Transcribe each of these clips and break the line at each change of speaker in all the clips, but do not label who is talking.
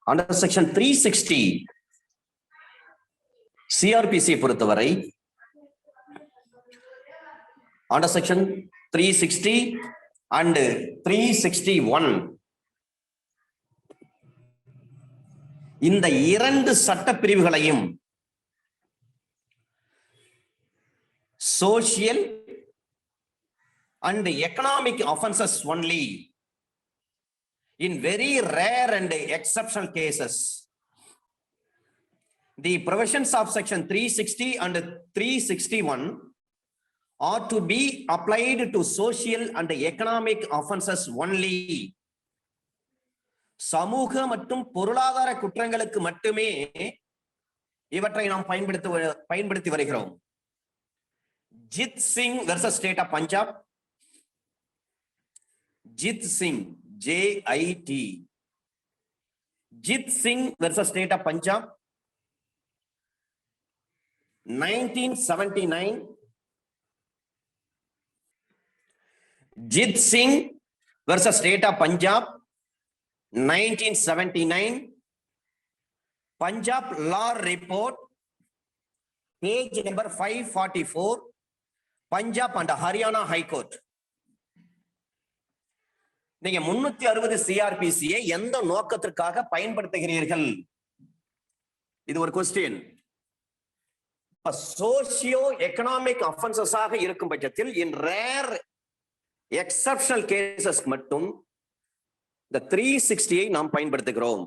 Under section 360 CrPC பொறுத்தவரை under section 360 and 361 இந்த இரண்டு சட்ட பிரிவுகளையும் social and economic offenses only in very rare and exceptional cases. The provisions of section 360 and 361 are to be applied to social and economic offenses only. சமூக மற்றும் பொருளாதார குற்றங்களுக்கு மட்டுமே இவற்றை நாம் பயன்படுத்தி வருகிறோம். Jit Singh versus state of Punjab. Jit Singh, J-I-T. Jit Singh versus State of Punjab, 1979. Jit Singh versus State of Punjab, 1979. Punjab Law Report, page number 544. Punjab and Haryana High Court. நீங்க 360 சிஆர்பிசியை எந்த நோக்கத்திற்காக பயன்படுத்துகிறீர்கள்? இது ஒரு क्वेश्चन. சோசியோ எகனாமிக் ஆஃபென்சஸாக இருக்கும் பட்சத்தில் இன் rare exceptional cases மட்டும் இந்த 360 நாம் பயன்படுத்துகிறோம்.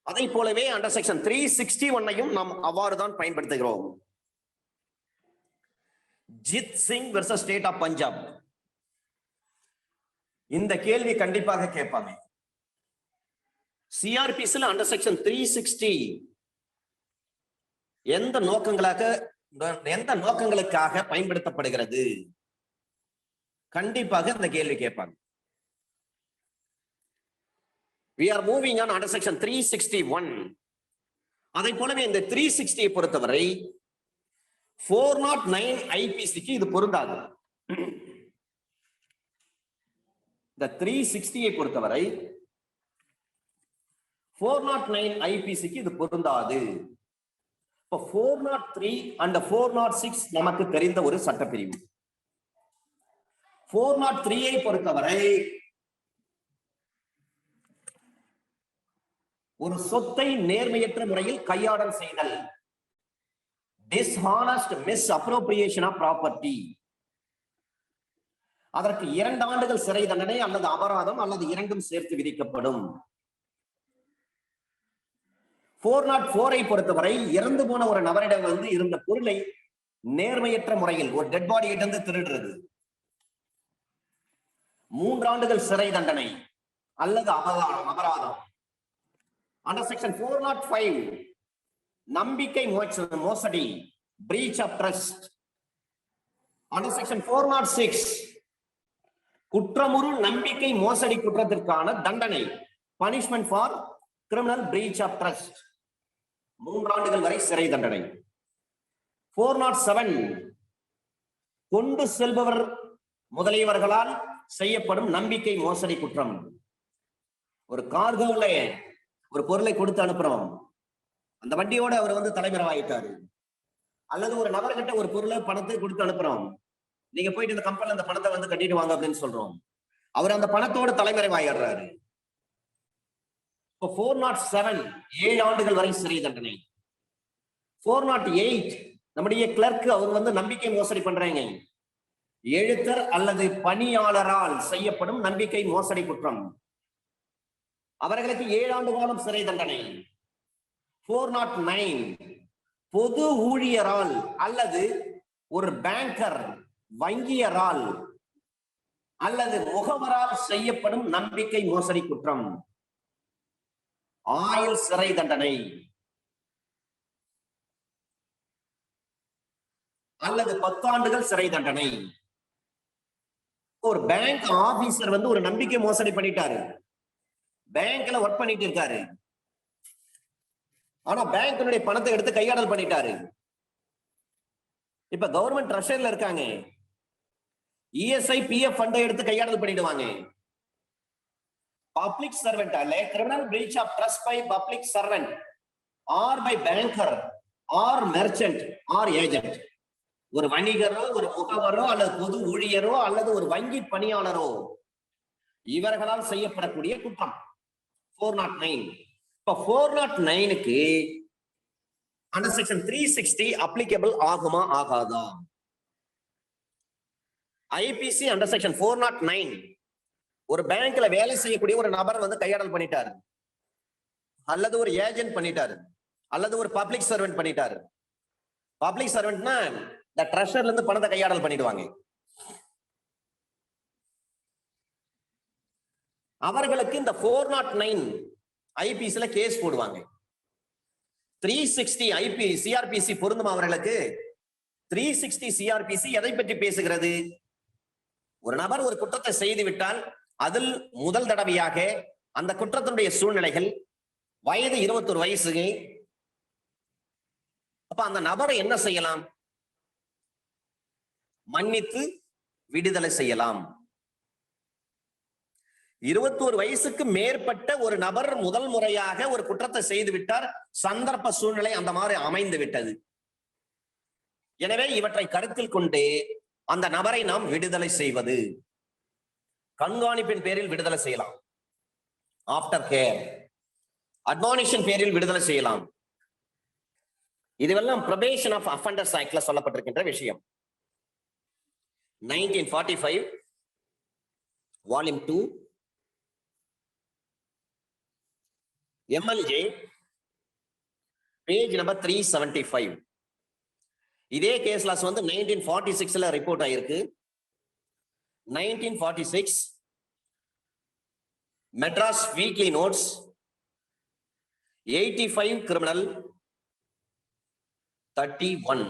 அதை போலவே அண்டர் செக்ஷன் 361 நாம் அவ்வாறுதான் பயன்படுத்துகிறோம். Jit Singh versus state of Punjab. இந்த கேள்வி கண்டிப்பாக கேட்பாங்க. சிஆர்பிசில அண்டர் செக்ஷன் 360 எந்த நோக்கங்களுக்காக பயன்படுத்தப்படுகிறது? கண்டிப்பாக இந்த கேள்வி கேட்பாங்க. We are moving on under section 361. அதை போலவே இந்த 360 பொறுத்தவரை 409 ஐபிசிக்கு இது பொருந்தாது. இந்த 360 பொறுத்தவரை 409 ஐபிசிக்கு இது பொருந்தாது. இப்போ 403 and 406 நமக்கு தெரிந்த ஒரு சட்டப்பிரிவு. 403 பொறுத்தவரை ஒரு சொத்தை நேர்மையற்ற முறையில் கையாடல் செய்தல், dishonest misappropriation of property. அதற்கு 2 ஆண்டுகள் சிறை தண்டனை அல்லது அபராதம் அல்லது இரண்டும் சேர்த்து விதிக்கப்படும். 404 பொறுத்தவரை இறந்து போன ஒரு நபரிடம் இருந்த பொருளை நேர்மையற்ற முறையில் ஒரு டெட் பாடி இருந்து திருடுறது, 3 ஆண்டுகள் சிறை தண்டனை அல்லது அபராதம். அண்டர் செக்ஷன் 405 நம்பிக்கை மோசடி, breach of trust. Under section 406 குற்றமுறு நம்பிக்கை மோசடி குற்றத்திற்கான தண்டனை, punishment for criminal breach of trust, 3 ஆண்டுகள் வரை சிறை தண்டனை. 407 கொண்டு செல்பவர் முதலியவர்களால் செய்யப்படும் நம்பிக்கை மோசடி குற்றம். ஒரு கார்கோல ஒரு பொருளை கொடுத்து அனுப்புறோம், அந்த வண்டியோட அவர் தலைமறைவாயிட்டாரு, அல்லது ஒரு நபர்கிட்ட ஒரு பொருளை பணத்தை கொடுத்து அனுப்புறோம், நீங்க போயிட்டு இந்த கம்பெனில அந்த பணத்தை கட்டிட்டு வாங்க அப்படின்னு சொல்றோம், அவர் அந்த பணத்தோட தலைமறைவாயிடுறாரு. இப்போ 407 7 ஆண்டுகள் வரை சிறை தண்டனை. 408 நம்முடைய கிளர்க் அவர் நம்பிக்கை மோசடி பண்றாங்க, எழுத்தர் அல்லது பணியாளரால் செய்யப்படும் நம்பிக்கை மோசடி குற்றம், அவர்களுக்கு 7 ஆண்டு காலம் சிறை தண்டனை. 409 பொது ஊழியரால் அல்லது ஒரு பேங்கர் வங்கியரால் அல்லது முகவரால் செய்யப்படும் நம்பிக்கை மோசடி குற்றம், ஆயுள் சிறை தண்டனை அல்லது 10 ஆண்டுகள் சிறை தண்டனை. ஒரு பேங்க் ஆபீசர் ஒரு நம்பிக்கை மோசடி பண்ணிட்டாரு, பேங்க்ல ஒர்க் பண்ணிட்டு இருக்காரு, ஆனா பேங்க் பணத்தை எடுத்து கையாடல் பண்ணிட்டாரு. இப்ப கவர்மெண்ட் ட்ரெஷர்ல இருக்காங்க, இஎஸ்ஐ பிஎஃப் ஃபண்டை எடுத்து கையாடல் பண்ணிடுவாங்க. பப்ளிக் சர்வெண்ட் அல்ல, criminal breach of trust by public servant or by banker or merchant or agent. ஒரு வணிகரோ, ஒரு முகவரோ, அல்லது பொது ஊழியரோ, அல்லது ஒரு வங்கி பணியாளரோ, இவர்களால் செய்யப்படக்கூடிய குற்றம் 409. இப்ப 409க்கு அண்டர் செக்ஷன் 360 அப்ளிகபிள் ஆகுமா ஆகாதா? ஐபிசி அண்டர் செக்ஷன் 409 ஒரு பேங்க்ல வேலை செய்யக்கூடிய ஒரு நபர் வந்து கையாடல் பண்ணிட்டாரு, அல்லது ஒரு ஏஜென்ட் பண்ணிட்டாரு, அல்லது ஒரு பப்ளிக் சர்வெண்ட் பண்ணிட்டாரு. பப்ளிக் சர்வெண்ட்னா இந்த ட்ரெஷர்ல இருந்து பணத்தை கையாடல் பண்ணிடுவாங்க. அவர்களுக்கு இந்த 409 ஐபிசில கேஸ் போடுவாங்க. 360 ஐபி சிஆர்பிசி பொருந்தும் அவர்களுக்கு. 360 சிஆர்பிசி எதை பற்றி பேசுகிறது? ஒரு நபர் ஒரு குற்றத்தை செய்து விட்டால் அதில் முதல் தடவையாக அந்த குற்றத்தினுடைய சூழ்நிலைகள், வயது 21 வயசு. அப்ப அந்த நபரை என்ன செய்யலாம்? மன்னித்து விடுதலை செய்யலாம். 21 வயசுக்கு மேற்பட்ட ஒரு நபர் முதல் முறையாக ஒரு குற்றத்தை செய்து விட்டார், சந்தர்ப்ப சூழ்நிலை அந்த மாதிரி அமைந்து விட்டது. எனவே இவற்றை கருத்தில் கொண்டு அந்த நபரை நாம் விடுதலை செய்வது, கண்காணிப்பின் பேரில் விடுதலை செய்யலாம், ஆஃப்டர் கேர், அட்மானிஷன் பேரில் விடுதலை செய்யலாம். இதுவெல்லாம் ப்ரொபேஷன் ஆஃப் அஃபெண்டர்ஸ் ஆக்ட்ல சொல்லப்பட்டிருக்கின்ற விஷயம். 1945 வால்யூம் 2 MLJ பேஜ் நம்பர் 375. இதே கேஸ் லாஸ் வந்து 1946ல ரிப்போர்ட் ஆயிருக்கு. 1946 Madras weekly notes 85 criminal 31.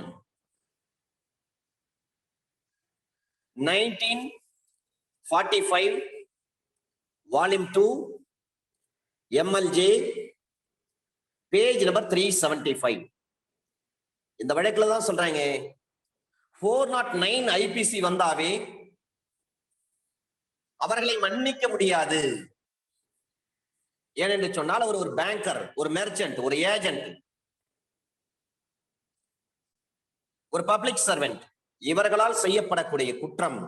1945 volume 2 MLJ page number 375. இந்த வழக்குல தான் சொல்றாங்க 409 ஐபிசி வந்தாவே அவர்களை மன்னிக்க முடியாது. ஏனென்று சொன்னால் அவர் ஒரு பேங்கர், ஒரு மெர்ச்சன்ட், ஒரு ஏஜென்ட், ஒரு பப்ளிக் சர்வெண்ட். இவர்களால் செய்யப்படக்கூடிய குற்றம்,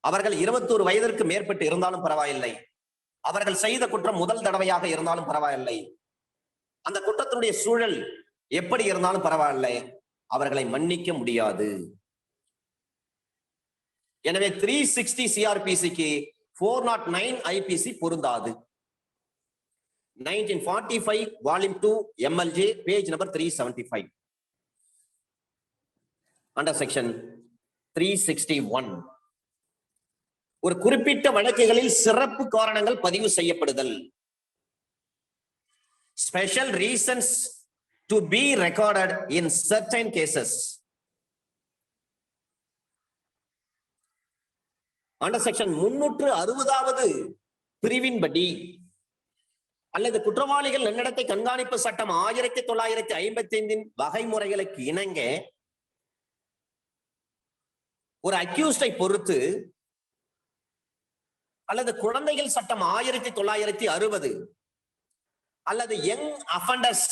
அவர்கள் 21 வயதிற்கு மேற்பட்டு இருந்தாலும் பரவாயில்லை, அவர்கள் செய்த குற்றம் முதல் தடவையாக இருந்தாலும் பரவாயில்லை, அந்த குற்றத்தினுடைய சூழல் எப்படி இருந்தாலும் பரவாயில்லை, அவர்களை மன்னிக்க முடியாது. எனவே 360 சிஆர்பிசிக்கு 409 ஐபிசி பொருந்தாது. 1945 volume 2 MLJ page number 375 under section 361 ஒரு குறிப்பிட்ட வழக்குகளில் சிறப்பு காரணங்கள் பதிவு செய்யப்படுதல், special reasons to be recorded in certain cases. Under section 360வது பிரிவின்படி அல்லது குற்றவாளிகள் நன்னடத்தை கண்காணிப்பு சட்டம் 1955 வகைமுறைகளுக்கு இணங்க ஒரு அக்யூஸ்டை பொறுத்து, அல்லது குழந்தைகள் சட்டம் 1960 அல்லது யங் அஃபெண்டர்ஸ்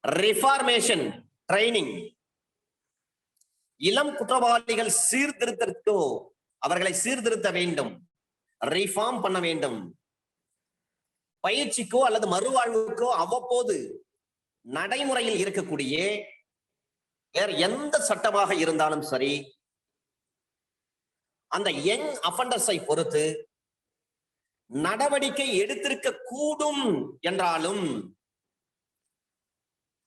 ரிஃபார்மேஷன் ட்ரைனிங், இளம் குற்றவாளிகள் சீர்திருத்தத்திற்கோ அவர்களை சீர்திருத்த வேண்டும், ரிஃபார்ம் பண்ண வேண்டும், பயிற்சிக்கோ அல்லது மறுவாழ்வுக்கோ அவ்வப்போது நடைமுறையில் இருக்கக்கூடிய வேற எந்த சட்டமாக இருந்தாலும் சரி, அந்த யங் அஃபெண்டர்ஸை பொறுத்து நடவடிக்கை எடுத்திருக்க கூடும் என்றாலும்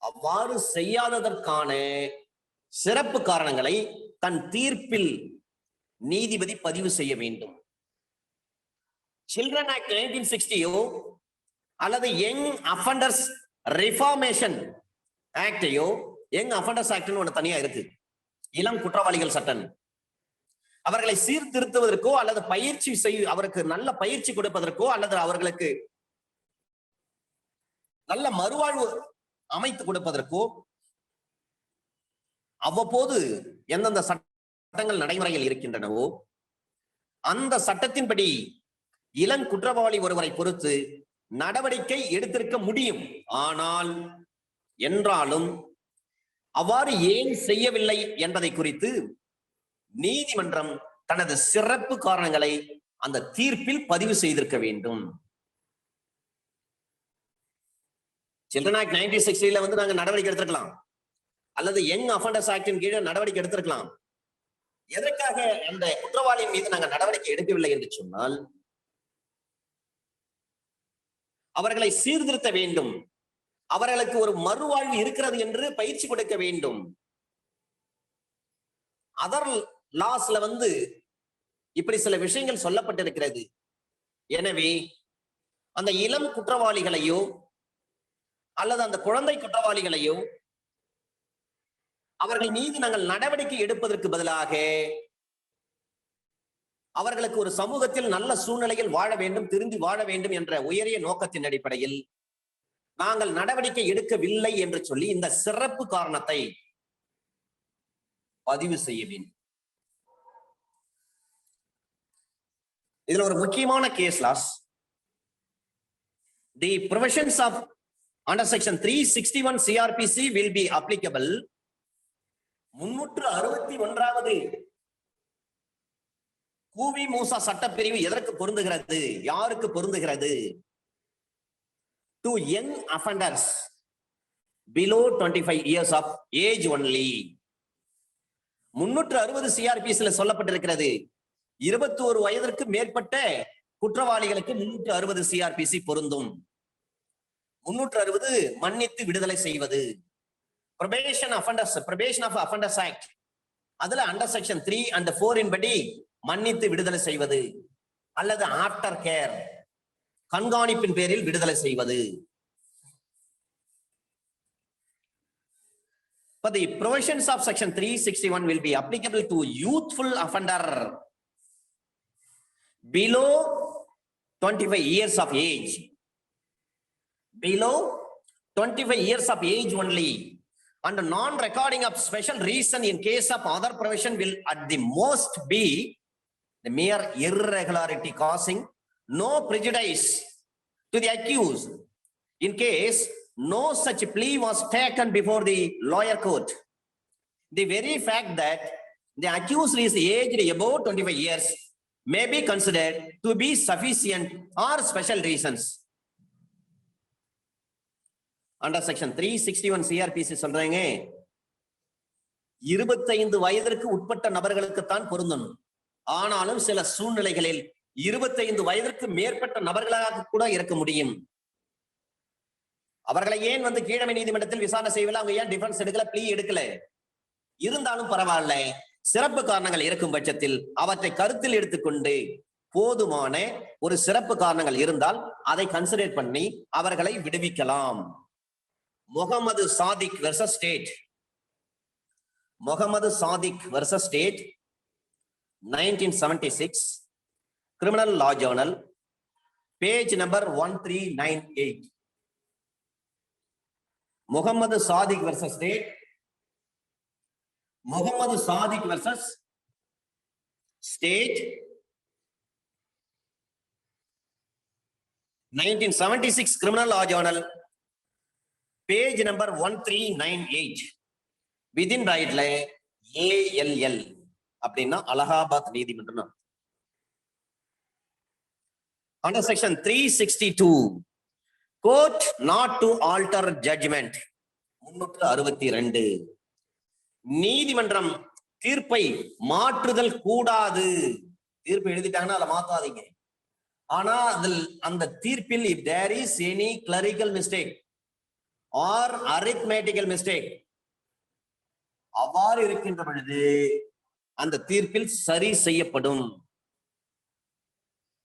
அவ்வாறு செய்யாததற்கான சிறப்பு காரணங்களை தன் தீர்ப்பில் நீதிபதி பதிவு செய்ய வேண்டும். சில்ட்ரன் ஆக்ட் 1960 அல்லது யங் அஃபெண்டர்ஸ் ரிஃபார்மேஷன் ஆக்டையோ, யங் அஃபெண்டர்ஸ் ஆக்ட்னு ஒண்ணு தனியா இருக்கு, இளம் குற்றவாளிகள் சட்டம், அவர்களை சீர்திருத்துவதற்கோ அல்லது பயிற்சி அவருக்கு நல்ல பயிற்சி கொடுப்பதற்கோ அல்லது அவர்களுக்கு நல்ல மறுவாழ்வு அமைத்து கொடுப்பதற்கோ அவ்வப்போது எந்தெந்த சட்டங்கள் நடைமுறையில் இருக்கின்றனவோ அந்த சட்டத்தின்படி இளம் குற்றவாளி ஒருவரை பொறுத்து நடவடிக்கை எடுத்திருக்க முடியும். என்றாலும் அவ்வாறு ஏன் செய்யவில்லை என்பதை குறித்து நீதிமன்றம் தனது சிறப்பு காரணங்களை அந்த தீர்ப்பில் பதிவு செய்திருக்க வேண்டும். சில்ட்ரன் ஆக்ட் 1960 வந்து நாங்க நடவடிக்கை எடுத்திருக்கலாம், அல்லது யங் அஃபண்டர்ஸ் ஆக்டின் கீழே நடவடிக்கை எடுத்திருக்கலாம். எதற்காக அந்த குற்றவாளியின் மீது நாங்கள் நடவடிக்கை எடுக்கவில்லை என்று சொன்னால், அவர்களை சீர்திருத்த வேண்டும், அவர்களுக்கு ஒரு மறுவாழ்வு இருக்கிறது என்று பயிற்சி கொடுக்க வேண்டும். அதர் லாஸ்ல வந்து இப்படி சில விஷயங்கள் சொல்லப்பட்டிருக்கிறது. எனவே அந்த இளம் குற்றவாளிகளையோ அல்லது அந்த குழந்தை குற்றவாளிகளையோ அவர்கள் மீது நாங்கள் நடவடிக்கை எடுப்பதற்கு பதிலாக அவர்களுக்கு ஒரு சமூகத்தில் நல்ல சூழ்நிலையில் வாழ வேண்டும், திருந்தி வாழ வேண்டும் என்ற உயரிய நோக்கத்தின் அடிப்படையில் நாங்கள் நடவடிக்கை எடுக்கவில்லை என்று சொல்லி இந்த சிறப்பு காரணத்தை பதிவு செய்ய வேண்டும். இதுல ஒரு முக்கியமான case laws, the provisions of under section 361 CRPC will be applicable. 361வது கூவி மூசா சட்டப்பிரிவு எதற்கு பொருந்துகிறது, யாருக்கு பொருந்துகிறது? To young offenders below 25 years of age only. 360 CRPC சொல்லப்பட்டிருக்கிறது, 21 வயதிற்கு மேற்பட்ட குற்றவாளிகளுக்கு 360 CRPC பொருந்தும். 360 மன்னித்து விடுதலை செய்வது. Probation of Offenders Act அதுல அண்டர் செக்ஷன் 3 and 4 படி மன்னித்து விடுதலை செய்வது அல்லது ஆஃப்டர் கேர் கண்காணிப்பின் பேரில் விடுதலை செய்வது. But the provisions of section 361 will be applicable to youthful offender below 25 years of age. Below 25 years of age only, and non-recording of special reason in case of other provision will at the most be the mere irregularity causing no prejudice to the accused in case no such plea was taken before the lower court. The very fact that the accused is aged above 25 years may be considered to be sufficient or special reasons. Under section 361 CRPC சொல்றாங்க, 25 வயதிற்கு உட்பட்ட நபர்களுக்குத்தான் பொருந்தணும். ஆனாலும் சில சூழ்நிலைகளில் 25 வயதிற்கு மேற்பட்ட நபர்களாக கூட இருக்க முடியும். அவர்களை ஏன் வந்து கீழமை நீதிமன்றத்தில் விசாரணை செய்யவில்லை, அவங்க ஏன் டிஃபென்ஸ் எடுக்கல, ப்ளீ எடுக்கல? இருந்தாலும் பரவாயில்ல, சிறப்பு காரணங்கள் இருக்கும் பட்சத்தில் அவற்றை கருத்தில் எடுத்துக்கொண்டு போதுமான ஒரு சிறப்பு காரணங்கள் இருந்தால் அதை கன்சிடர் பண்ணி அவர்களை விடுவிக்கலாம். Mohammed Sadiq versus state, Mohammed Sadiq versus state 1976 criminal law journal, page number 1398. Mohammed Sadiq versus state, Mohammed Sadiq versus state 1976 criminal law journal, page number 1398. Within ரைட்ல ALL அப்படின்னா அலகாபாத் நீதிமன்றம். Under section 362 court not to alter judgment 362 நீதிமன்றம் தீர்ப்பை மாற்றுதல் கூடாது. தீர்ப்பு எழுதிட்டாங்கன்னா அதை மாத்தாதீங்க. ஆனா அதில் அந்த தீர்ப்பில் if there is any clerical mistake or arithmetical mistake அவ்வாறு இருக்கின்ற பொழுது அந்த தீர்ப்பில் சரி செய்யப்படும்.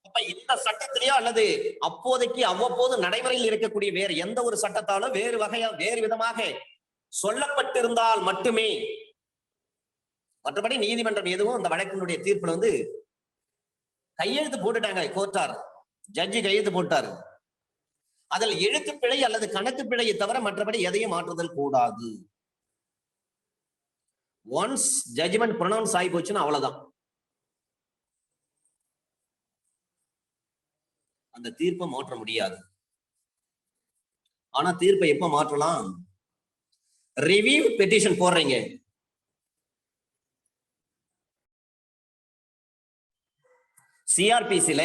அப்ப இந்த சட்டத்திலேயோ அல்லது அப்போதைக்கு அவ்வப்போது நடைமுறையில் இருக்கக்கூடிய வேறு எந்த ஒரு சட்டத்தாலோ வேறு விதமாக சொல்லப்பட்டிருந்தால் மட்டுமே, மற்றபடி நீதிமன்றம் எதுவும் அந்த வழக்கினுடைய தீர்ப்புல வந்து கையெழுத்து போட்டுட்டாங்க, கோர்ட்டார் ஜட்ஜி கையெழுத்து போட்டாரு, அதில் எழுத்து பிழை அல்லது கணக்கு பிழையை தவிர மற்றபடி எதையும் மாற்றுதல் கூடாது. ஒன்ஸ் ஜட்ஜ்மெண்ட் ப்ரொனவுன்ஸ் ஆகி போச்சுன்னா அவ்வளவுதான். அந்த தீர்ப்பை மாற்ற முடியாது. ஆனா தீர்ப்பை எப்ப மாற்றலாம்? ரிவ்யூ பெட்டிஷன் போடுறீங்க, சிஆர்பிசில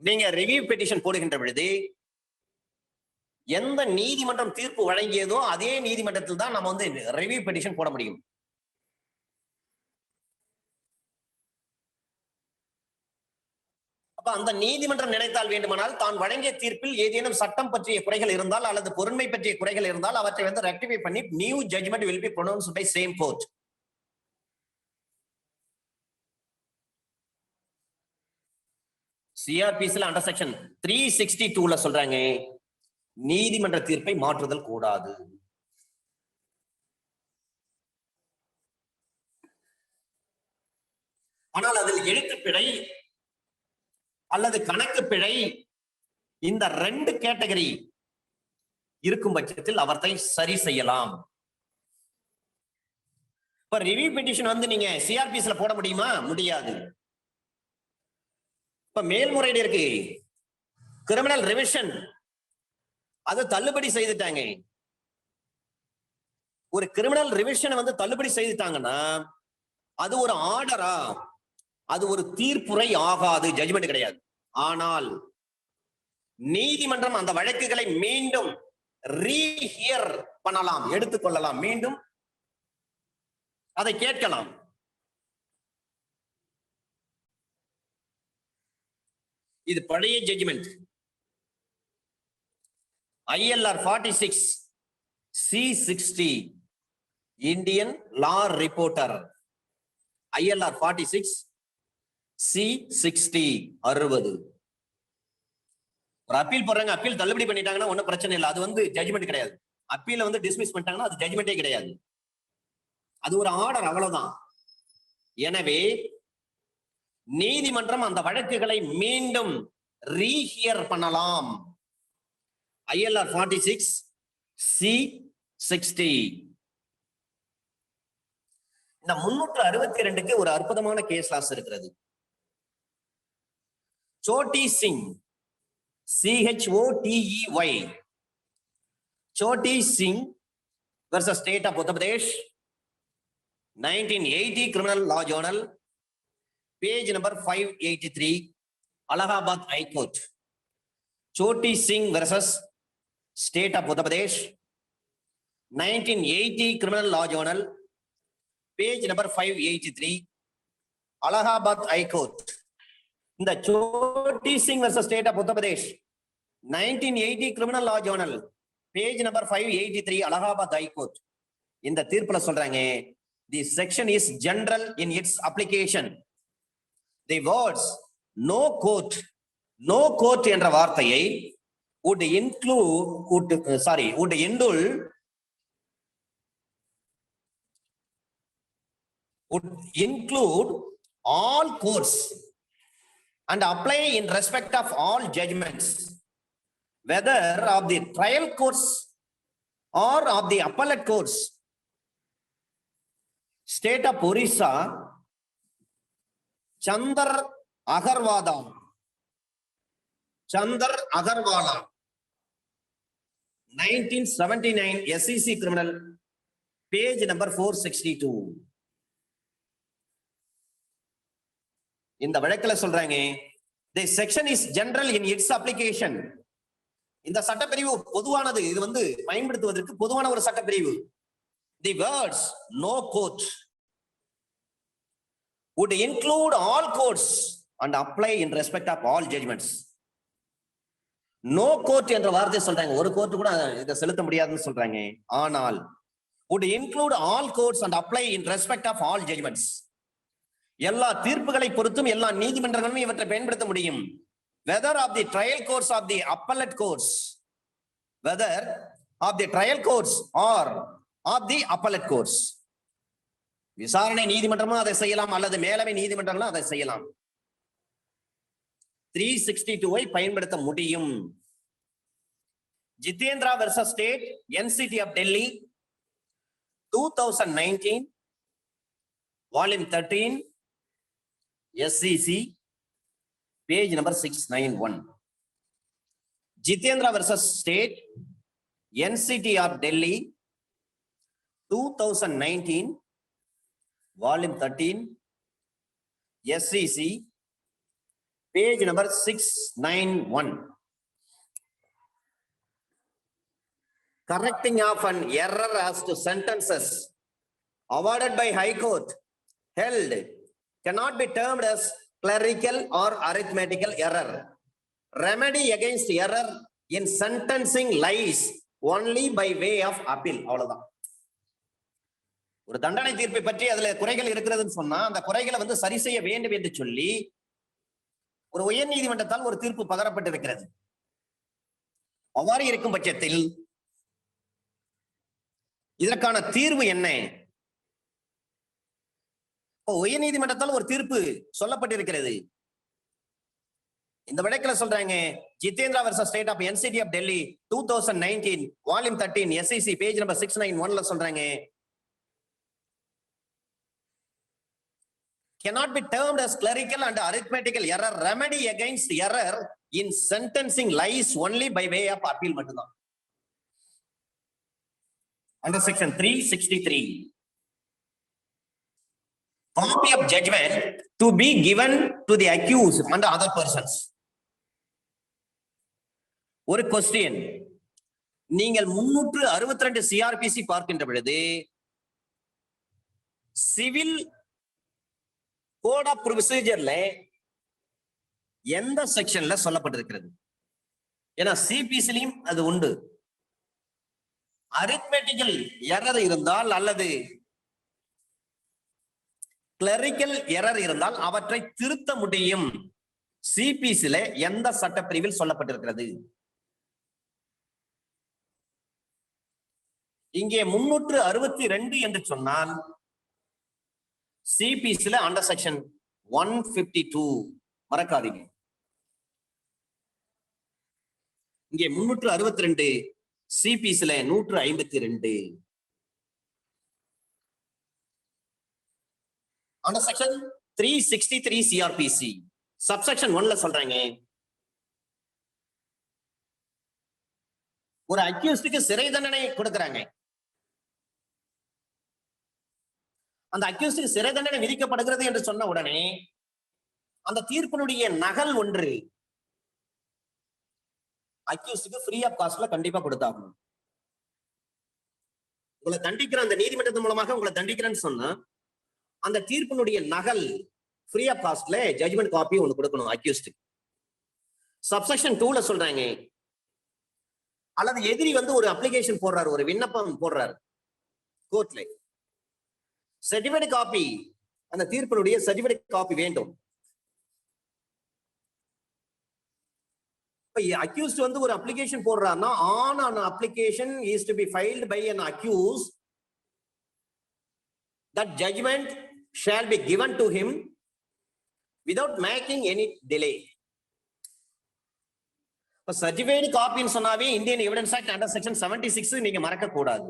நீங்க ரிவ்யூ பெட்டிஷன் போடுகின்ற பொழுது எந்த நீதிமன்றம் தீர்ப்பு வழங்கியதோ அதே நீதிமன்றத்தில் தான் நம்ம வந்து ரிவ்யூ பெட்டிஷன் போட முடியும். அப்ப அந்த நீதிமன்றம் நினைத்தால் வேண்டுமானால் தான் வழங்கிய தீர்ப்பில் ஏதேனும் சட்டம் பற்றிய குறைகள் இருந்தால் அல்லது பொருண்மை பற்றிய குறைகள் இருந்தால் அவற்றை வந்து ரெக்டிஃபை பண்ணி new judgment will be pronounced by same court. சிஆர்பிசில அண்டர் செக்ஷன் 362ல சொல்றாங்க நீதிமன்ற தீர்ப்பை மாற்றுதல் கூடாது. ஆனால் அதில் எழுத்து பிழை அல்லது கணக்கு பிழை இந்த 2 கேட்டகரி இருக்கும் பட்சத்தில் அவற்றை சரி செய்யலாம். இப்ப ரிவ்யூ பெட்டிஷன் வந்து நீங்க சிஆர்பிசில போட முடியுமா? முடியாது. இப்ப மேல்முறையீடு இருக்கு, கிரிமினல் ரிவிஷன், அது தள்ளுபடி செய்துட்டாங்க. ஒரு கிரிமினல் ரிவிஷன் வந்து தள்ளுபடி செய்துட்டாங்கன்னா அது ஒரு ஆர்டரா? அது ஒரு தீர்ப்புரை ஆகாது, ஜட்ஜ்மெண்ட் கிடையாது. ஆனால் நீதிமன்றம் அந்த வழக்குகளை மீண்டும் ரீஹியர் பண்ணலாம், எடுத்துக்கொள்ளலாம், மீண்டும் அதை கேட்கலாம். இது பழைய judgment. ILR 46 C60 Indian law reporter, ILR 46 C60 60. ஒரு அப்பீல் போடுறாங்க, அப்பீல் தள்ளுபடி பண்ணிட்டாங்கன்னா ஒன்னும் பிரச்சனை இல்லை, அது வந்து ஜட்ஜ்மெண்ட் கிடையாது. அப்பீல வந்து டிஸ்மிஸ் பண்ணிட்டாங்கன்னா அது ஜட்ஜ்மெண்டே கிடையாது, அது ஒரு ஆர்டர், அவ்வளவுதான். எனவே நீதிமன்றம் அந்த வழக்குகளை மீண்டும் ரீஹியர் பண்ணலாம். ILR 46 C60. இந்த 362க்கு ஒரு அற்புதமான கேஸ் லாஸ் இருக்கிறது. Chhoti Singh, CHOTEY, Chhoti Singh versus State of Uttar Pradesh, 1980 Criminal Law Journal, page number 583, Allahabad High Court. Choti Singh versus State of Uttar Pradesh, 1980 Criminal Law Journal, page number 583, Allahabad High Court. இந்த Choti Singh versus State of Uttar Pradesh, 1980 Criminal Law Journal, page number 583, Allahabad High Court. இந்த தீர்ப்புல சொல்றாங்க, the section is general in its application. The words no court என்ற வார்த்தையை would include all courts and apply in respect of all judgments, whether of the trial courts or of the appellate courts. State of Orissa, Chandar Agarwala, 1979 SEC criminal, page number 462. இந்த வழக்குல சொல்றாங்க, the section is general in its application. இந்த சட்டப்பிரிவு பொதுவானது, இது வந்து பயன்படுத்துவதற்கு பொதுவான ஒரு சட்டப்பிரிவு. The words no court would include all courts and apply in respect of all judgments. No court என்ற வார்த்தை சொல்றாங்க, ஒரு கோர்ட் கூட இதை செலுத்த முடியாதுன்னு சொல்றாங்க. ஆனால் would include all courts and apply in respect of all judgments. எல்லா தீர்ப்புகளை பொறுத்தும் எல்லா நீதிமன்றங்களும் இவற்றை பயன்படுத்த முடியும். Whether of the trial courts of the appellate courts, whether of the trial courts or of the appellate courts. விசாரணை நீதிமன்றமும் அதை செய்யலாம் அல்லது மேலவை நீதிமன்றங்களும் அதை செய்யலாம். 362 பயன்படுத்த முடியும். Jitendra versus state, NCT of Delhi, 2019, volume 13, SCC, page number 691. Jitendra versus State, NCTR Delhi, 2019, volume 13, SEC, page number 691. Correcting of an error as to sentences awarded by High Court held cannot be termed as clerical or arithmetical error. Remedy against error in sentencing lies only by way of appeal. அவ்வளவுதான். ஒரு தண்டனை தீர்ப்பை பற்றி அதுல குறைகள் இருக்கிறதுன்னு சொன்னா அந்த குறைகளை வந்து சரி செய்ய வேண்டும் என்று சொல்லி ஒரு உயர் நீதிமன்றத்தால் ஒரு தீர்ப்பு பகரப்பட்டிருக்கிறது. அவ்வாறு இருக்கும் பட்சத்தில் இதற்கான தீர்வு என்ன? உயர் நீதிமன்றத்தால் ஒரு தீர்ப்பு சொல்லப்பட்டிருக்கிறது. இந்த வழக்கில் சொல்றாங்க, Jitendra versus state of NCT of Delhi 2019 volume 13 SIC page number 691ல சொல்றாங்க, cannot be termed as clerical and arithmetical error. Remedy against error in sentencing lies only by way of appeal மட்டும்தான். Under section 363, copy of judgment to be given to the accused and other persons. ஒரு question, நீங்கள் 362 CrPC பார்க்கின்ற பொழுது civil code of ப்ரொசீஜர்ல எந்த செக்ஷன்ல சொல்லப்பட்டிருக்கிறது? ஏன்னா சிபிசிலையும் அது உண்டு. அரித்மெட்டிக்கல் எரர் இருந்தால் அல்லது கிளரிக்கல் எரர் இருந்தால் அவற்றை திருத்த முடியும். சிபிசில எந்த சட்டப்பிரிவில் சொல்லப்பட்டிருக்கிறது? இங்கே 362 என்று சொன்னால் சிபிசில அண்டர் செக்ஷன் 152 மறக்காதீங்க. இங்கே 362, சிபிசில 152. அண்டர் செக்ஷன் 363 சிஆர்பிசி சப்செக்ஷன் 1ல சொல்றாங்க, ஒரு அக்யூஸ்டுக்கு சிறை தண்டனை கொடுக்கறாங்க. அந்த அக்யூஸ்டுக்கு சிறை தண்டனை விதிக்கப்படுகிறது என்று சொன்ன உடனே அந்த தீர்ப்பினுடைய நகல் ஒன்று அக்யூஸ்டுக்கு ஃப்ரீ ஆஃப் காஸ்ட்ல கண்டிப்பா கொடுத்தாகணும். உங்களை தண்டிக்கிற அந்த நீதிமன்றத்தின் மூலமாக உங்களை தண்டிக்கிறேன்னு சொன்னா அந்த தீர்ப்பினுடைய நகல் ஃப்ரீ ஆஃப் காஸ்ட்ல ஜட்ஜ்மெண்ட் காப்பி ஒன்று கொடுக்கணும் அக்யூஸ்டுக்கு. சப்செக்ஷன் 2ல சொல்றாங்க, அல்லது எதிரி வந்து ஒரு அப்ளிகேஷன் போடுறாரு, ஒரு விண்ணப்பம் போடுறாரு கோர்ட்ல, சர்டிபிகேட் காப்பி, அந்த தீர்ப்பினுடைய சர்டிபிகேட் காப்பி வேண்டும். அக்யூஸ்ட் வந்து ஒரு அப்ளிகேஷன் போடுறாருன்னா on an application is to be filed by an accused, that judgment shall be given to him without making any delay. Certificate காப்பின்னு சொன்னாவே Indian evidence act under section 76 நீங்க மறக்க கூடாது.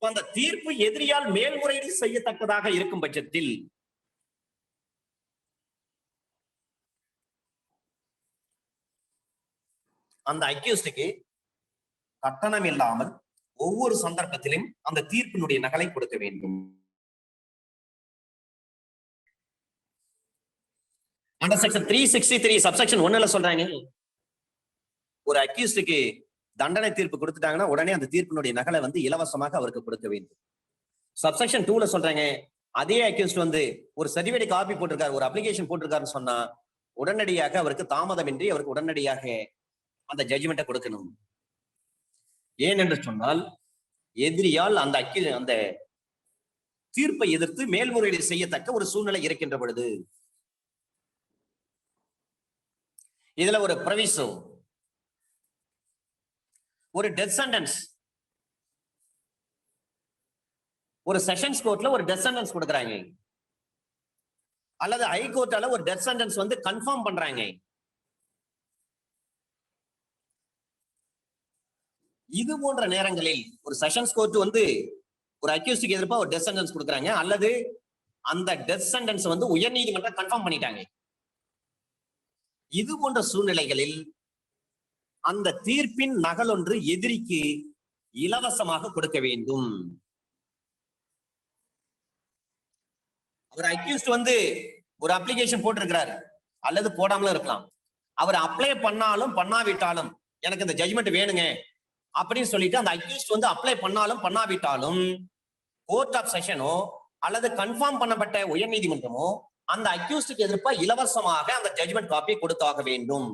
அந்த தீர்ப்பு எதிரியால் மேல்முறையீடு செய்யத்தக்கதாக இருக்கும் பட்சத்தில் அந்த அக்யூஸ்டுக்கு கட்டணம் இல்லாமல் ஒவ்வொரு சந்தர்ப்பத்திலும் அந்த தீர்ப்பினுடைய நகலை கொடுக்க வேண்டும். அண்டர் செக்ஷன் 363 சப்செக்ஷன் 1ல சொல்றாங்க, ஒரு அக்யூஸ்டுக்கு தண்டனை தீர்ப்பு கொடுத்துட்டாங்கன்னா உடனே அந்த தீர்ப்பினுடைய நகலை வந்து இலவசமாக அவருக்கு கொடுக்க வேண்டும். சப்செக்ஷன் 2ல சொல்றாங்க, அதே அக்யூஸ்ட் வந்து ஒரு சர்டிபிகேட் காப்பி போட்டிருக்காரு, ஒரு அப்ளிகேஷன் போட்டிருக்காருன்னு சொன்னா உடனடியாக அவருக்கு தாமதமின்றி அவருக்கு உடனடியாக அந்த ஜட்ஜ்மெண்ட்டை கொடுக்கணும். ஏனென்று சொன்னால் எதிரியால் அந்த தீர்ப்பை எதிர்த்து மேல்முறையீடு செய்யத்தக்க ஒரு சூழ்நிலை இருக்கின்ற பொழுது இதுல ஒரு பிரவிசோ, ஒரு டெத் சென்டென்ஸ், ஒரு செஷன்ஸ் கோர்ட்ல ஒரு டெத் சென்டென்ஸ் கொடுக்கறாங்க, அல்லது ஹை கோர்ட்டால ஒரு டெத் சென்டென்ஸ் வந்து கன்ஃபார்ம் பண்றாங்க. இது போன்ற நேரங்களில் ஒரு செஷன்ஸ் கோர்ட் வந்து ஒரு அக்யூஸ்டுக்கு எதிர்ப்பா ஒரு டெத் சென்டென்ஸ் கொடுக்கறாங்க, அல்லது அந்த டெத் சென்டென்ஸ் வந்து உயர்நீதிமன்றம் கன்ஃபார்ம் பண்ணிட்டாங்க. இது போன்ற சூழ்நிலைகளில் அந்த தீர்ப்பின் நகல் ஒன்று எதிரிக்கு இலவசமாக கொடுக்க வேண்டும். அவர் அக்யூஸ்ட் வந்து ஒரு அப்ளிகேஷன் போட்டிருக்கிறாரு அல்லது போடாமலும் இருக்கலாம். அவர் அப்ளை பண்ணாலும் பண்ணாவிட்டாலும் எனக்கு இந்த ஜட்ஜ்மெண்ட் வேணுங்க அப்படின்னு சொல்லிட்டு அந்த அக்யூஸ்ட் வந்து அப்ளை பண்ணாலும் பண்ணாவிட்டாலும் கோர்ட் ஆஃப் செஷனோ அல்லது கன்ஃபார்ம் பண்ணப்பட்ட உயர்நீதிமன்றமோ அந்த அக்யூஸ்டுக்கு எதிர்ப்பா இலவசமாக அந்த ஜட்ஜ்மெண்ட் காப்பி கொடுத்தாக வேண்டும்.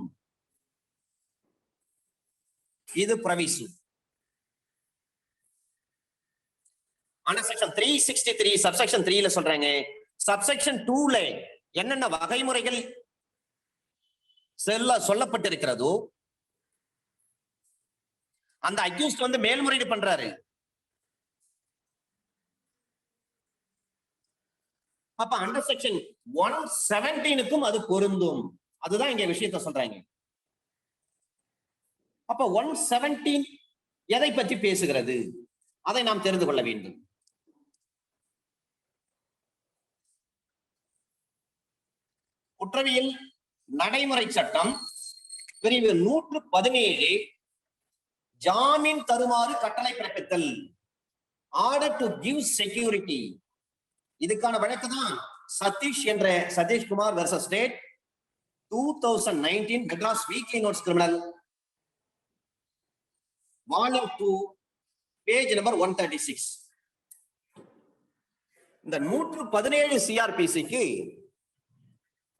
இது ப்ரொவிஷன். ஆனா செக்ஷன் 363 சப்செக்ஷன் 3ல சொல்றாங்க, சப்செக்ஷன் 2ல என்னென்ன வகைமுறைகள் சொல்லப்பட்டிருக்கிறதோ அந்த அக்யூஸ்ட் வந்து மேல்முறையீடு பண்றாரு. அப்ப அண்டர் செக்ஷன் 117க்கும் அது பொருந்தும். அதுதான் இங்க விஷயத்தை சொல்றாங்க. அப்ப 117 எதை பற்றி பேசுகிறது அதை நாம் தெரிந்து கொள்ள வேண்டும். குற்றவியல் நடைமுறை சட்டம் பிரிவு 117 ஜாமீன் தருமாறு கட்டளை பிறப்பித்தல், ஆர்டர் டு கிவ் செக்யூரிட்டி. இதுக்கான வழக்கு தான் Satish Kumar versus state 2019 Madras weekly notes criminal volume 2 page number 136. இந்த 117 சிஆர்பிசிக்கு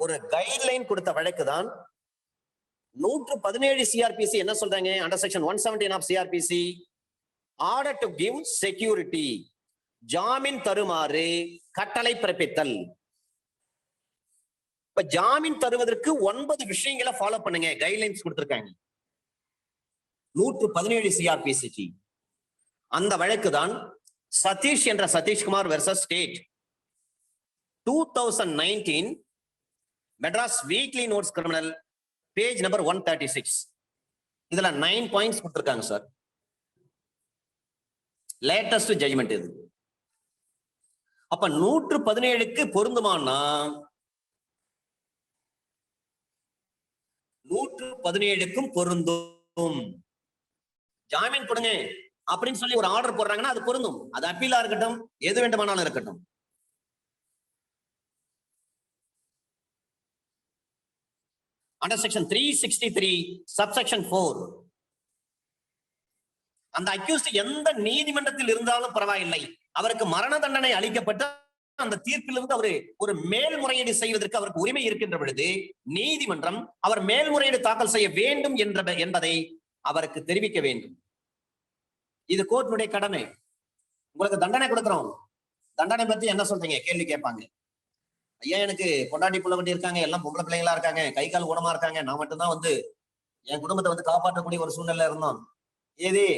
ஒரு கைட்லைன் கொடுத்த வழக்கு தான் 117 சிஆர்பிசி. என்ன சொல்றாங்க? Under section 117 of CRPC, order to give security, ஜாமீன் தருமாறு கட்டளை பிறப்பித்தல். இப்ப ஜாமீன் தருவதற்கு 9 விஷயங்களை ஃபாலோ பண்ணுங்க, கைட்லைன்ஸ் கொடுத்திருக்காங்க 117 சிஆர்பிசிக்கு. அந்த வழக்கு தான் Satishkumar versus state 2019 Madras weekly notes criminal page number 136. இதுல 9 பாயிண்ட்ஸ் கொடுத்திருக்காங்க சார். லேட்டஸ்ட் ஜட்ஜ்மெண்ட் இது. அப்ப 117க்கு பொருந்துமானா 117க்கும் பொருந்தும். ஜாமீன் கொடுங்க அப்படின்னு சொல்லி ஒரு ஆர்டர் போடுறாங்கன்னா அது பொருந்தும். அது அப்பீலா இருக்கட்டும், எது வேண்டுமானாலும் இருக்கட்டும். அண்டர் செக்ஷன் 363 சப்செக்ஷன் 4 அந்த அக்யூஸ்ட் எந்த நீதிமன்றத்தில் இருந்தாலும் பரவாயில்லை, அவருக்கு மரண தண்டனை அளிக்கப்பட்ட அந்த தீர்ப்பிலிருந்து அவரு ஒரு மேல்முறையீடு செய்வதற்கு அவருக்கு உரிமை இருக்கின்ற பொழுது நீதிமன்றம் அவர் மேல்முறையீடு தாக்கல் செய்ய வேண்டும் என்பதை அவருக்கு தெரிவிக்க வேண்டும். இது கோர்ட்டினுடைய கடமை. உங்களுக்கு தண்டனை கொடுக்கிறோம், தண்டனை பத்தி என்ன சொல்றீங்க கேள்வி கேட்பாங்க. ஐயா எனக்கு பொண்டாட்டி புள்ள வண்டி இருக்காங்க, எல்லாம் பொம்பளை பிள்ளைங்களா இருக்காங்க, கை கால் குணமா இருக்காங்க, நான் மட்டும்தான் வந்து என் குடும்பத்தை வந்து காப்பாற்றக்கூடிய ஒரு சூழ்நிலை இருந்தோம். ஏதே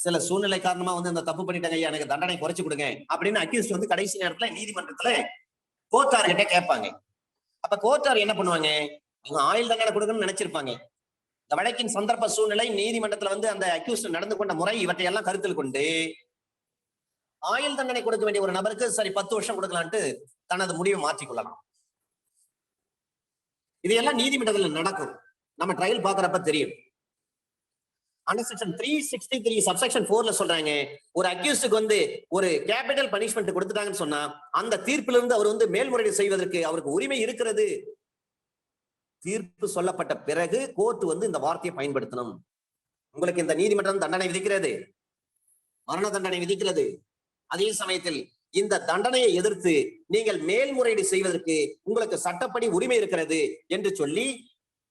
சில சூழ்நிலை காரணமா வந்து இந்த தப்பு பண்ணிட்டாங்க, ஐயா எனக்கு தண்டனை குறைச்சு கொடுங்க அப்படின்னு அக்யூஸ்ட் வந்து கடைசி நேரத்துல நீதிமன்றத்துல கோர்ட்டார் கிட்ட கேட்பாங்க. அப்ப கோர்ட்டார் என்ன பண்ணுவாங்க? அவங்க ஆயுள் தண்டனை கொடுக்கணும்னு நினைச்சிருப்பாங்க. இந்த வழக்கின் சந்தர்ப்ப சூழ்நிலை, நீதிமன்றத்துல வந்து அந்த அக்யூஸ்ட் நடந்து கொண்ட முறை, இவற்றை எல்லாம் கருத்தில் கொண்டு ஆயுள் தண்டனை கொடுக்க வேண்டிய ஒரு நபருக்கு சரி 10 வருஷம் கொடுக்கலான்ட்டு தனது முடிவை மாற்றிக்கொள்ளலாம். இதையெல்லாம் நீதிமன்றத்தில் நடக்கும், நம்ம ட்ரையல் பாக்குறப்ப தெரியும். அண்டர் செக்ஷன் 363 சப்செக்ஷன் 4ல சொல்றாங்க, ஒரு அக்யூஸ்டுக்கு வந்து ஒரு கேபிட்டல் பனிஷ்மெண்ட் கொடுத்துட்டாங்கன்னு சொன்னா அந்த தீர்ப்பிலிருந்து அவர் வந்து மேல்முறையீடு செய்வதற்கு அவருக்கு உரிமை இருக்கிறது. தீர்ப்பு சொல்லப்பட்ட பிறகு கோர்ட் வந்து இந்த வார்த்தையை பயன்படுத்தணும். உங்களுக்கு இந்த நீதிமன்றம் தண்டனை விதிக்கிறது, மரண தண்டனை விதிக்கிறது, அதே சமயத்தில் இந்த தண்டனையை எதிர்த்து நீங்கள் மேல்முறையீடு செய்வதற்கு உங்களுக்கு சட்டப்படி உரிமை இருக்கிறது என்று சொல்லி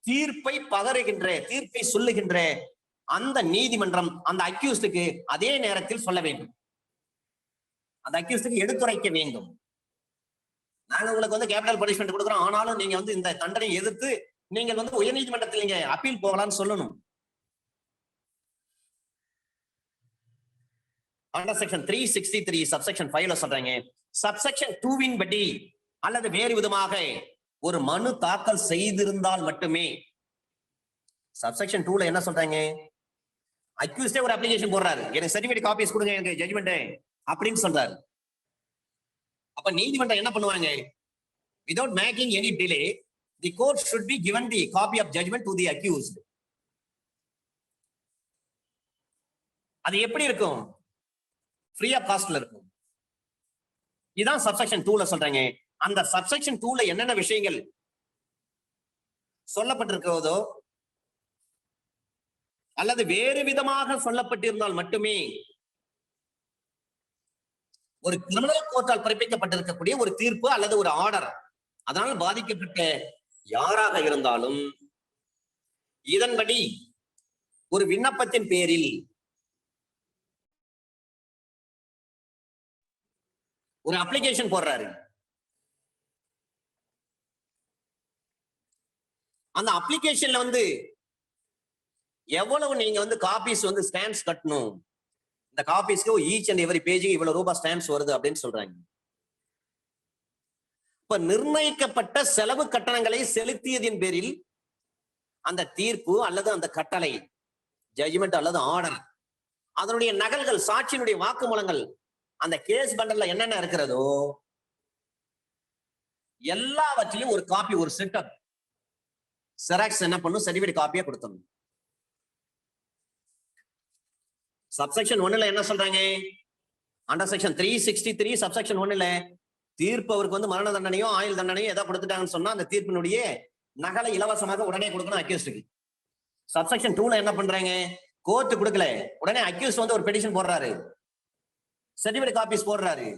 தீர்ப்பை பகருகின்ற, தீர்ப்பை சொல்லுகின்ற அந்த நீதிமன்றம் அந்த அக்யூஸ்டுக்கு அதே நேரத்தில் சொல்ல வேண்டும், அந்த அக்யூஸ்டுக்கு எடுத்துரைக்க வேண்டும். நாங்க உங்களுக்கு வந்து கேபிட்டல் பனிஷ்மெண்ட் கொடுக்குறோம், ஆனாலும் நீங்க வந்து இந்த தண்டனையை எதிர்த்து நீங்கள் வந்து உயர்நீதிமன்றத்தில் நீங்க அப்பீல் போகலாம்னு சொல்லணும். அண்டர் செக்ஷன் 363 சப்செக்ஷன் 5ல சொல்றாங்க, சப்செக்ஷன் 2வின் படி அல்லது வேறு விதமாக ஒரு மனு தாக்கல் செய்திருந்தால் மட்டுமே. சப்செக்ஷன் 2ல என்ன சொல்றாங்க? அக்யூஸ்டே ஒரு அப்ளிகேஷன் போடுறாரு, எனக்கு சர்டிபிகேட் காப்பீஸ் கொடுங்க, எனக்கு ஜட்ஜ்மெண்ட் அப்படின்னு சொல்றாரு. அப்ப நீதிமன்றம் என்ன பண்ணுவாங்க? without making any delay, the court should be given the copy of judgment to the accused. அது எப்படி இருக்கும்? ஃப்ரீ ஆஃப் காஸ்ட்ல இருக்கும். இதான் சப்செக்ஷன் 2ல சொல்றாங்க. அந்த சப்செக்ஷன் 2ல என்னென்ன விஷயங்கள் சொல்லப்பட்டிருக்கிறதோ அல்லது வேறு விதமாக சொல்லப்பட்டிருந்தால் மட்டுமே ஒரு கிரிமினல் கோர்ட்டால் பிறப்பிக்கப்பட்டிருக்கக்கூடிய ஒரு தீர்ப்பு அல்லது ஒரு ஆர்டர், அதனால் பாதிக்கப்பட்ட யாராக இருந்தாலும் இதன்படி ஒரு விண்ணப்பத்தின் பேரில் ஒரு அப்ளிகேஷன் போடுறாரு. அந்த அப்ளிகேஷன்ல எவ்வளவு நீங்க காப்பீஸ் ஸ்டாம்ப்ஸ் கட்டணும், இந்த காப்பீஸ்க்கு ஈச் அண்ட் எவரி பேஜுக்கு இவ்வளவு ரூபாய் ஸ்டாம்ப்ஸ் வருது அப்படின்னு சொல்றாங்க. இப்ப நிர்ணயிக்கப்பட்ட செலவு கட்டணங்களை செலுத்தியதின் பேரில் அந்த தீர்ப்பு அல்லது அந்த கட்டளை, ஜட்ஜ்மெண்ட் அல்லது ஆர்டர், அதனுடைய நகல்கள், சாட்சியினுடைய வாக்குமூலங்கள், அந்த கேஸ் பண்டல்ல என்னென்ன இருக்கிறதோ எல்லாவற்றிலும் ஒரு காப்பி, ஒரு செட்டப் செராக்ஸ் என்ன பண்ணும், சர்டிபிகேட் காப்பியா கொடுத்தணும். சப்செக்ஷன் 1ல என்ன சொல்றாங்க? அண்டர் செக்ஷன் 363 சப்செக்ஷன் 1ல தீர்ப்பு அவருக்கு மரண தண்டனையோ ஆயுள் தண்டனையோ ஏதாவது கொடுத்துட்டாங்கன்னு சொன்னா அந்த தீர்ப்பினுடைய நகலை இலவசமாக உடனே கொடுக்கணும் அக்யூஸ்டுக்கு. சப்செக்ஷன் 2ல என்ன பண்றாங்க? கோர்ட் கொடுக்கல, உடனே அக்யூஸ்ட் ஒரு பெட்டிஷன் போடுறாரு, சர்டிபிகேட் காப்பீஸ் போடுறாரு.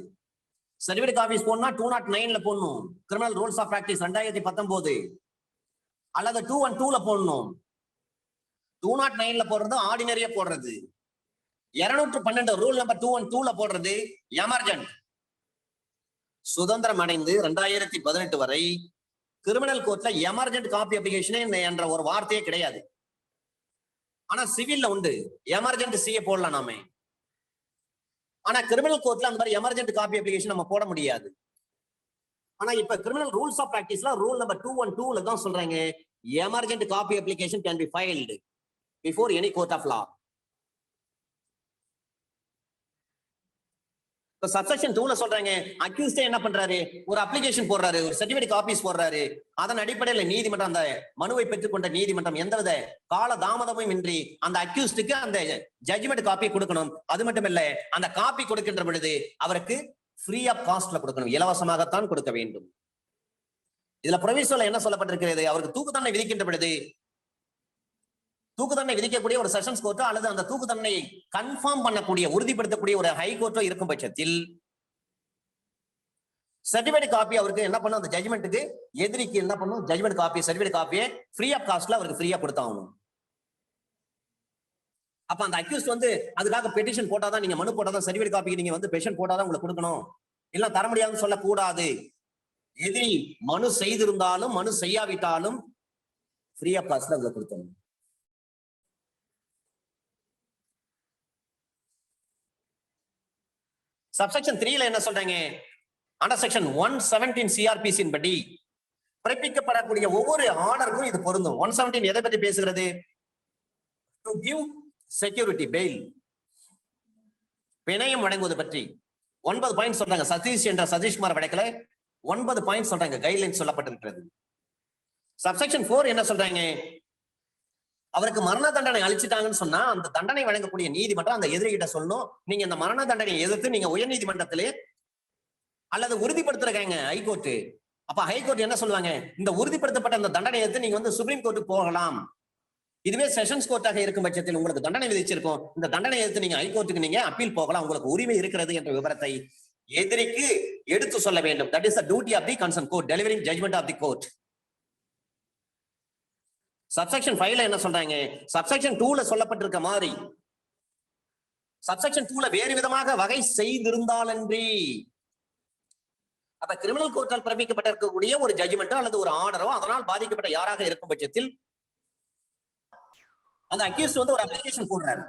சர்டிபிகேட் காப்பீஸ் போடணும்னா 209ல போடணும், கிரிமினல் ரூல்ஸ் ஆஃப் பிராக்டிஸ் 2019, அல்லது 212ல போடணும். 209ல போடுறது ஆர்டினரியா போடுறது, 212 ரூல் நம்பர் 212ல போடுறது எமர்ஜென்ட். சுதந்திரம் அடைந்து 2018 வரை கிரிமினல் கோர்ட்ல எமர்ஜென்ட் காப்பி அப்ளிகேஷன் என்ற ஒரு வார்த்தையே கிடையாது. ஆனா சிவில்ல உண்டு, எமர்ஜென்ட் சிஏ போடலாம் நாம. ஆனா கிரிமினல் கோர்ட்ல அந்த மாதிரி எமர்ஜென்ட் காப்பி அப்ளிகேஷன் நம்ம போட முடியாது. ஆனா இப்ப கிரிமினல் ரூல்ஸ் ஆஃப் பிராக்டிஸ்ல ரூல் நம்பர் 212ல தான் சொல்றாங்க, emergent copy application can be filed before any court of law. இப்ப சப்செக்ஷன் 2ல சொல்றாங்க, அக்யூஸ்டே என்ன பண்றாரு? ஒரு அப்ளிகேஷன் போடுறாரு, ஒரு சர்டிபிகேட் காப்பீஸ் போடுறாரு. அதன் அடிப்படையில் நீதிமன்றம், அந்த மனுவை பெற்றுக்கொண்ட நீதிமன்றம் எந்தவித கால தாமதமும் இன்றி அந்த அக்யூஸ்டுக்கு அந்த ஜட்ஜ்மெண்ட் காப்பி கொடுக்கணும். அது மட்டும் இல்ல, அந்த காப்பி கொடுக்கின்ற பொழுது அவருக்கு ஃப்ரீ ஆஃப் காஸ்ட்ல கொடுக்கணும், இலவசமாகத்தான் கொடுக்க வேண்டும். இதுல ப்ரொவிஷனல் என்ன சொல்லப்பட்டிருக்கிறது? அவருக்கு தூக்கு தண்டனை விதிக்கின்ற பொழுது தூக்கு தண்டனை விதிக்கக்கூடிய ஒரு செஷன்ஸ் கோர்ட்டோ அல்லது அந்த தூக்கு தண்டனையை கன்ஃபார்ம் பண்ணக்கூடிய, உறுதிப்படுத்தக்கூடிய ஒரு ஹை கோர்ட்டோ இருக்கும் பட்சத்தில் சர்டிபிகேட் காப்பி அவருக்கு என்ன பண்ணும்? அந்த ஜட்ஜ்மெண்ட்டுக்கு எதிரிக்கு என்ன பண்ணும்? ஜட்ஜ்மெண்ட் காப்பி, சர்டிபிகேட் காப்பியை ஃப்ரீ ஆஃப் காஸ்ட்ல அவருக்கு ஃப்ரீயா கொடுத்தாகணும். அப்ப அந்த அக்யூஸ்ட் அதுக்காக பெட்டிஷன் போட்டாதான், நீங்க மனு போட்டாதான், சர்டிபிகேட் காப்பிக்கு நீங்க பெட்டிஷன் போட்டாதான் உங்களுக்கு கொடுக்கணும், இல்ல தர முடியாதுன்னு சொல்லக்கூடாது. எதிரி மனு செய்திருந்தாலும் மனு செய்யாவிட்டாலும் ஃப்ரீ ஆஃப் காஸ்ட்ல அவங்க கொடுக்கணும். சப்செக்ஷன் 3ல என்ன சொல்றாங்க? அண்டர் செக்ஷன் 117 சிஆர்பிசியின் படி பிறப்பிக்கப்படக்கூடிய ஒவ்வொரு ஆர்டருக்கும் இது பொருந்தும். 117 எதை பற்றி பேசுகிறது? டு கிவ் செக்யூரிட்டி, பெயில், பிணையம் வழங்குவது பற்றி 9 பாயிண்ட் சொல்றாங்க. சதீஷ் என்ற சதீஷ்குமார் வழக்குல 9 பாயிண்ட் சொல்றாங்க, கைட்லைன் சொல்லப்பட்டிருக்கிறது. சப்செக்ஷன் 4 என்ன சொல்றாங்க? அவருக்கு மரண தண்டனை அளிச்சுட்டாங்கன்னு சொன்னா அந்த தண்டனை வழங்கக்கூடிய நீதிமன்றம் அந்த எதிரிகிட்ட சொல்லணும், நீங்க இந்த மரண தண்டனையை எதிர்த்து நீங்க உயர் நீதிமன்றத்திலே அல்லது உறுதிப்படுத்துறாங்க ஹைகோர்ட். அப்ப ஹைகோர்ட் என்ன சொல்லுவாங்க? இந்த உறுதிப்படுத்தப்பட்ட அந்த தண்டனை எடுத்து நீங்க சுப்ரீம் கோர்ட்டுக்கு போகலாம். இதுவே செஷன்ஸ் கோர்ட்டாக இருக்கும் பட்சத்தில் உங்களுக்கு தண்டனை விதிச்சிருக்கும், இந்த தண்டனை எடுத்து நீங்க ஹைகோர்ட்டுக்கு நீங்க அப்பீல் போகலாம், உங்களுக்கு உரிமை இருக்கிறது என்ற விவரத்தை எதிரிக்கு எடுத்து சொல்ல வேண்டும். That is the duty of the concern court delivering judgment of the court. Subsection 5ல என்ன சொல்றாங்க? சப்செக்ஷன் 2ல சொல்லப்பட்டிருக்க மாதிரி சப்செக்ஷன் 2ல வேறு விதமாக வகை செய்திருந்தாலன்றி, அப்ப கிரிமினல் கோர்ட்டால் பிறப்பிக்கப்பட்டிருக்கக்கூடிய ஒரு ஜட்ஜ்மெண்டோ அல்லது ஒரு ஆர்டரோ அதனால் பாதிக்கப்பட்ட யாராக இருக்கும் பட்சத்தில் அந்த அக்யூஸ்ட் ஒரு அப்ளிகேஷன் போடுறாரு.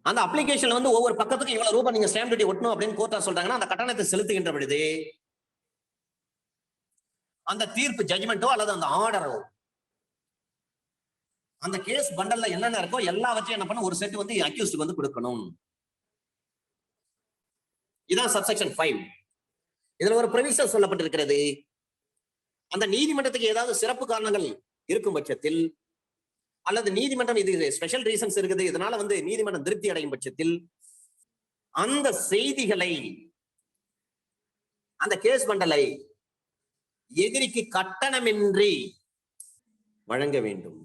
அந்த அப்ளிகேஷன்ல ஒவ்வொரு பக்கத்துக்கு இவ்வளவு ரூபாய் நீங்க ஸ்டாம்ப் டியூட்டி ஒட்டணும் அப்படின்னு கோர்ட்டா சொல்றாங்கன்னா அந்த கட்டணத்தை செலுத்துகின்ற பொழுது அந்த தீர்ப்பு, ஜட்ஜ்மெண்டோ அல்லது அந்த ஆர்டரோ, அந்த கேஸ் பண்டல்ல என்னென்ன இருக்கோ எல்லாவற்றையும் என்ன பண்ண ஒரு செட் அக்யூஸ்டுக்கு கொடுக்கணும். இதான் சப்செக்ஷன் 5. இதுல ஒரு ப்ரொவிஷன் சொல்லப்பட்டிருக்கிறது. அந்த நீதிமன்றத்துக்கு ஏதாவது சிறப்பு காரணங்கள் இருக்கும் பட்சத்தில், அல்லது நீதிமன்றம் இது ஸ்பெஷல் ரீசன்ஸ் இருக்குது, இதனால வந்து நீதிமன்றம் திருப்தி அடையும் பட்சத்தில் அந்த செய்திகளை, அந்த கேஸ் பண்டலை எதிரிக்கு கட்டணமின்றி வழங்க வேண்டும்.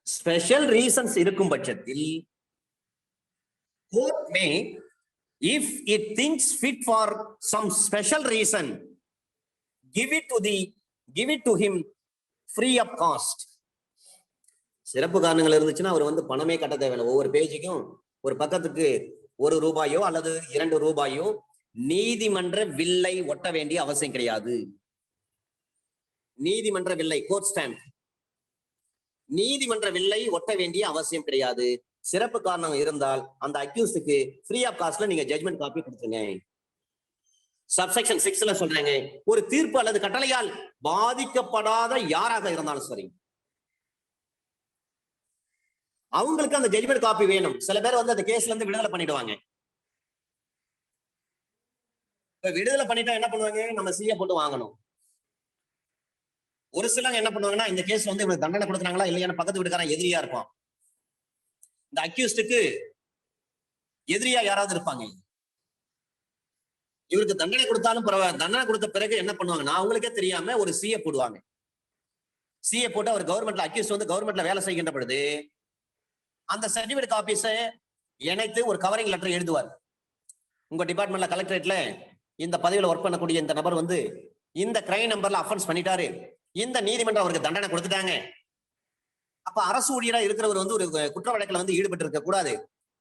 ஸ்பெஷல் ரீசன்ஸ் இருக்கும் பட்சத்தில் court may, if it thinks fit for some special reason, give it to him free of cost. சிறப்பு காரணங்கள் இருந்துச்சுன்னா அவர் வந்து பணமே கட்ட தேவையில்லை. ஒவ்வொரு பேஜுக்கும் ஒரு பக்கத்துக்கு ₹1 அல்லது ₹2 நீதிமன்ற வில்லை ஒட்ட வேண்டிய அவசியம் கிடையாது. நீதிமன்ற வில்லை, கோர்ட் ஸ்டாம்ப், நீதிமன்ற வில்லை ஒட்ட வேண்டிய அவசியம் கிடையாது. சிறப்பு காரணம் இருந்தால் அந்த அக்யூஸ்டுக்கு ஃப்ரீ ஆஃப் காஸ்ட்ல நீங்க ஜட்மெண்ட் காப்பி கொடுத்துருங்க. சப்செக்ஷன் 6ல சொல்றாங்க, ஒரு தீர்ப்பு அல்லது கட்டளையால் பாதிக்கப்படாத யாராக இருந்தாலும் சரி, அவங்களுக்கு அந்த ஜட்மெண்ட் காப்பி வேணும். சில பேர் வந்து அந்த கேஸ்ல இருந்து விடுதலை பண்ணிடுவாங்க. விடுதலை பண்ணிட்டா என்ன பண்ணுவாங்க, நம்ம சிஏ போட்டு வாங்கணும். ஒரு சிலங்க என்ன பண்ணுவாங்கன்னா, இந்த கேஸ் வந்து இவனுக்கு தண்டனை கொடுக்குறாங்களா இல்லையா, பக்கத்து வீட்டுக்காரன் எதிரியா இருப்பான். இந்த அக்யூஸ்டுக்கு எதிரியா யாராவது இருப்பாங்க. இவருக்கு தண்டனை கொடுத்தாலும் பரவாயில்ல, தண்டனை கொடுத்த பிறகு என்ன பண்ணுவாங்கன்னா, அவங்களுக்கே தெரியாம ஒரு சிஏ போடுவாங்க. சிஏ போட்டு அவர் கவர்மெண்ட்ல, அக்யூஸ்ட் வந்து கவர்மெண்ட்ல வேலை செய்கின்ற பொழுது அந்த சர்டிபிகேட் காப்பீஸை இணைத்து ஒரு கவரிங் லெட்டர் எழுதுவார். உங்க டிபார்ட்மெண்ட்ல கலெக்டரேட்ல இந்த பதவியில ஒர்க் பண்ணக்கூடிய இந்த நபர் வந்து இந்த கிரைம் நம்பர்ல அஃபென்ஸ் பண்ணிட்டாரு, இந்த நீதிமன்றம் அவருக்கு தண்டனை கொடுத்துட்டாங்க. அப்ப அரசு ஊழியரா இருக்கிறவர் வந்து ஒரு குற்ற வழக்குல வந்து ஈடுபட்டு இருக்க கூடாது,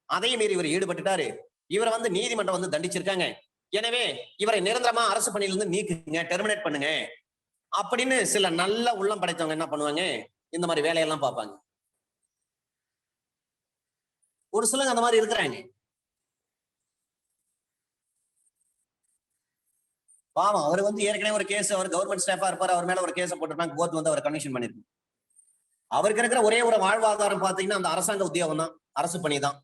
அதையும் மீறி இவர் ஈடுபட்டுட்டாரு, இவரை வந்து நீதிமன்றம் வந்து தண்டிச்சிருக்காங்க, எனவே இவரை நிரந்தரமா அரசு பணியிலிருந்து நீக்குங்க, டெர்மினேட் பண்ணுங்க அப்படின்னு சில நல்ல உள்ளம் படைத்தவங்க என்ன பண்ணுவாங்க, இந்த மாதிரி வேலையெல்லாம் பார்ப்பாங்க. ஒரு சிலங்க அந்த மாதிரி இருக்கிறாங்க. பாவம், அவர் வந்து ஏற்கனவே ஒரு கேஸ், அவர் கவர்மெண்ட் ஸ்டாஃபா இருப்பாரு, அவர் மேல ஒரு கேஸ் போட்டுருப்பாங்க, கோர்ட் வந்து அவர் கன்விக்ஷன் பண்ணிருக்கு. அவருக்கு இருக்கிற ஒரே ஒரு வாழ்வாதாரம் பாத்தீங்கன்னா அந்த அரசாங்க உத்தியோகம் தான், அரசு பணி தான்.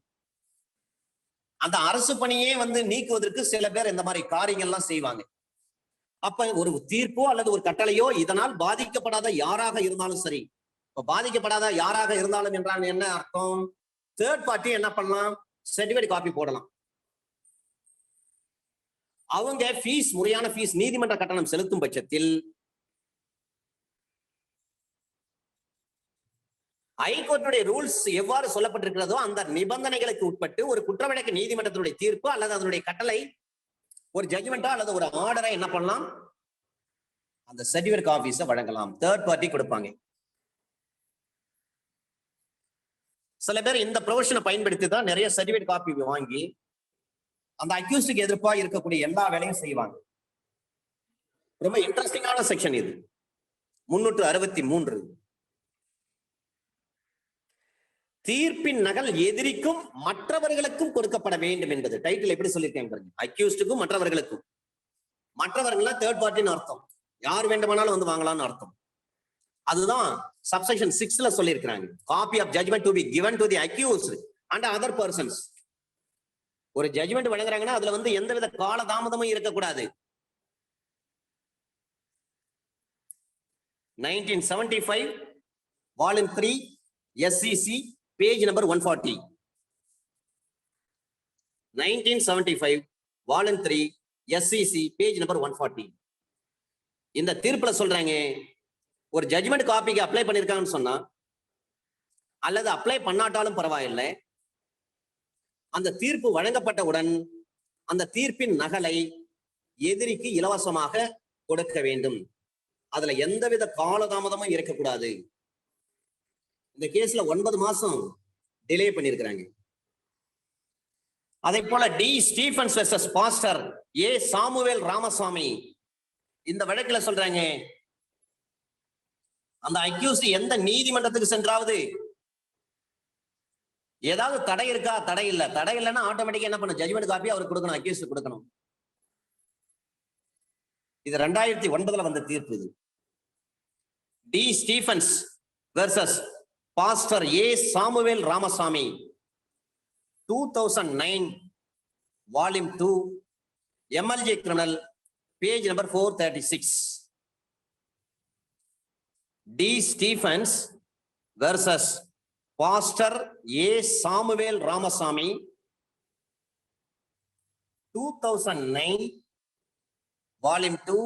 அந்த அரசு பணியே வந்து நீக்குவதற்கு சில பேர் இந்த மாதிரி காரியங்கள்லாம் செய்வாங்க. அப்ப ஒரு தீர்ப்போ அல்லது ஒரு கட்டளையோ இதனால் பாதிக்கப்படாத யாராக இருந்தாலும் சரி, இப்ப பாதிக்கப்படாத யாராக இருந்தாலும் என்றால் என்ன அர்த்தம், தேர்ட் பார்ட்டி என்ன பண்ணலாம், சர்டிபிகேட் காப்பி போடலாம். அவங்க ஃபீஸ், முறையான ஃபீஸ், நீதிமன்ற கட்டணம் செலுத்தும் பட்சத்தில் ஹைகோர்ட்டுடைய ரூல்ஸ் எவ்வாறு சொல்லப்பட்டிருக்கிறதோ அந்த நிபந்தனைகளுக்கு உட்பட்டு ஒரு குற்ற வழக்கு நீதிமன்றத்தினுடைய தீர்ப்பு அல்லது அதனுடைய கட்டளை, ஒரு ஜட்ஜ்மெண்டா அல்லது ஒரு ஆர்டரை என்ன பண்ணலாம், அந்த சர்டிபிகேட் காப்பீஸை வழங்கலாம். தேர்ட் பார்ட்டி கொடுப்பாங்க. சில பேர் இந்த ப்ரொவிஷனை பயன்படுத்தி தான் நிறைய சர்டிபிகேட் காப்பி வாங்கி அந்த அக்யூஸ்டுக்கு எதிர்ப்பா இருக்கக்கூடிய எல்லா வேலையும் செய்வாங்க. ரொம்ப இன்ட்ரெஸ்டிங்கான செக்ஷன் இது, 363. தீர்ப்பின் நகல் எதிரிக்கும் மற்றவர்களுக்கும் கொடுக்கப்பட வேண்டும் என்பது டைட்டில் எப்படி சொல்லியிருக்கேன் பாருங்க. அக்யூஸ்டுக்கும் மற்றவர்களுக்கும், மற்றவர்கள் தேர்ட் பார்ட்டின்னு அர்த்தம், யார் வேண்டுமானாலும் வந்து வாங்கலாம்னு அர்த்தம். அதுதான் சப்செக்ஷன் 6ல சொல்லியிருக்கிறாங்க. Copy of judgment to be given to the accused and other persons. ஒரு ஜட்ஜ்மெண்ட் வழங்குறாங்கன்னா அதுல வந்து எந்தவித கால தாமதமும் இருக்கக்கூடாது. 1975 volume 3 SCC page number 140. 1975 volume 3 SCC page number 140. இந்த தீர்ப்புல சொல்றாங்க, ஒரு ஜட்ஜ்மெண்ட் காப்பிக்கு அப்ளை பண்ணிருக்காங்கன்னு சொன்னா அல்லது அப்ளை பண்ணாட்டாலும் பரவாயில்லை, அந்த தீர்ப்பு வழங்கப்பட்டவுடன் அந்த தீர்ப்பின் நகலை எதிரிக்கு இலவசமாக கொடுக்க வேண்டும். அதுல எந்தவித காலதாமதமும் இருக்கக்கூடாது. இந்த கேஸ்ல 9 மாசம் டிலே பண்ணிருக்கிறாங்க. அதே போல டி ஸ்டீபன்ஸ் வெர்சஸ் பாஸ்டர் ஏ சாமுவேல் ராமசாமி, இந்த வழக்குல சொல்றாங்க, அந்த அக்யூஸ் எந்த நீதிமன்றத்துக்கு சென்றாவது ஏதாவது தடை இருக்கா, தடை இல்ல, தடை இல்லைன்னா ஆட்டோமேட்டிக்கா என்ன பண்ண, ஜட்ஜ்மெண்ட் காப்பி அவருக்கு கொடுக்கணும், அக்யூஸ் கொடுக்கணும். இது 2009 வந்த தீர்ப்பு. இது D Stephens versus pastor A Samuel Ramasamy, 2009 Volume 2, MLJ Criminal, page number 436. D. Stephens versus Pastor A. Samuel Ramasamy, 2009, Volume 2,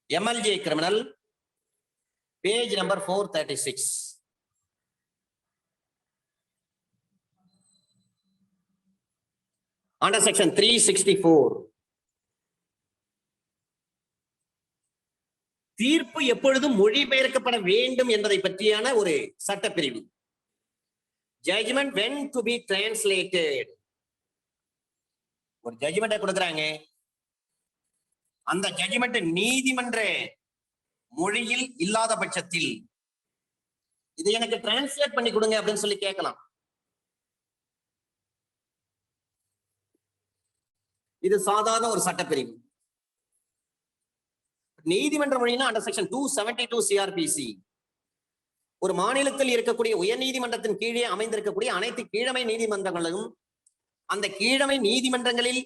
MLJ Criminal, page number 436. Under section 364. தீர்ப்பு எப்பொழுதும் மொழிபெயர்க்கப்பட வேண்டும் என்பதை பற்றியான ஒரு சட்டப்பிரிவு. Judgment when to be translated. ஒரு ஜட்ஜ்மெண்ட் கொடுக்கறாங்க, அந்த ஜட்ஜ்மெண்ட் நீதிமன்ற மொழியில் இல்லாத பட்சத்தில் இதை எனக்கு டிரான்ஸ்லேட் பண்ணி கொடுங்க அப்படின்னு சொல்லி கேட்கலாம். இது சாதாரண ஒரு சட்டப்பிரிவு. நீதிமன்ற மொழினா அண்டர் செக்ஷன் 272 CRPC. ஒரு மாநிலத்தில் இருக்கக்கூடிய உயர் நீதிமன்றத்தின் கீழே அமைந்திருக்கக்கூடிய அனைத்து கீழமை நீதிமன்றங்களும் அந்த கீழமை நீதிமன்றங்களில்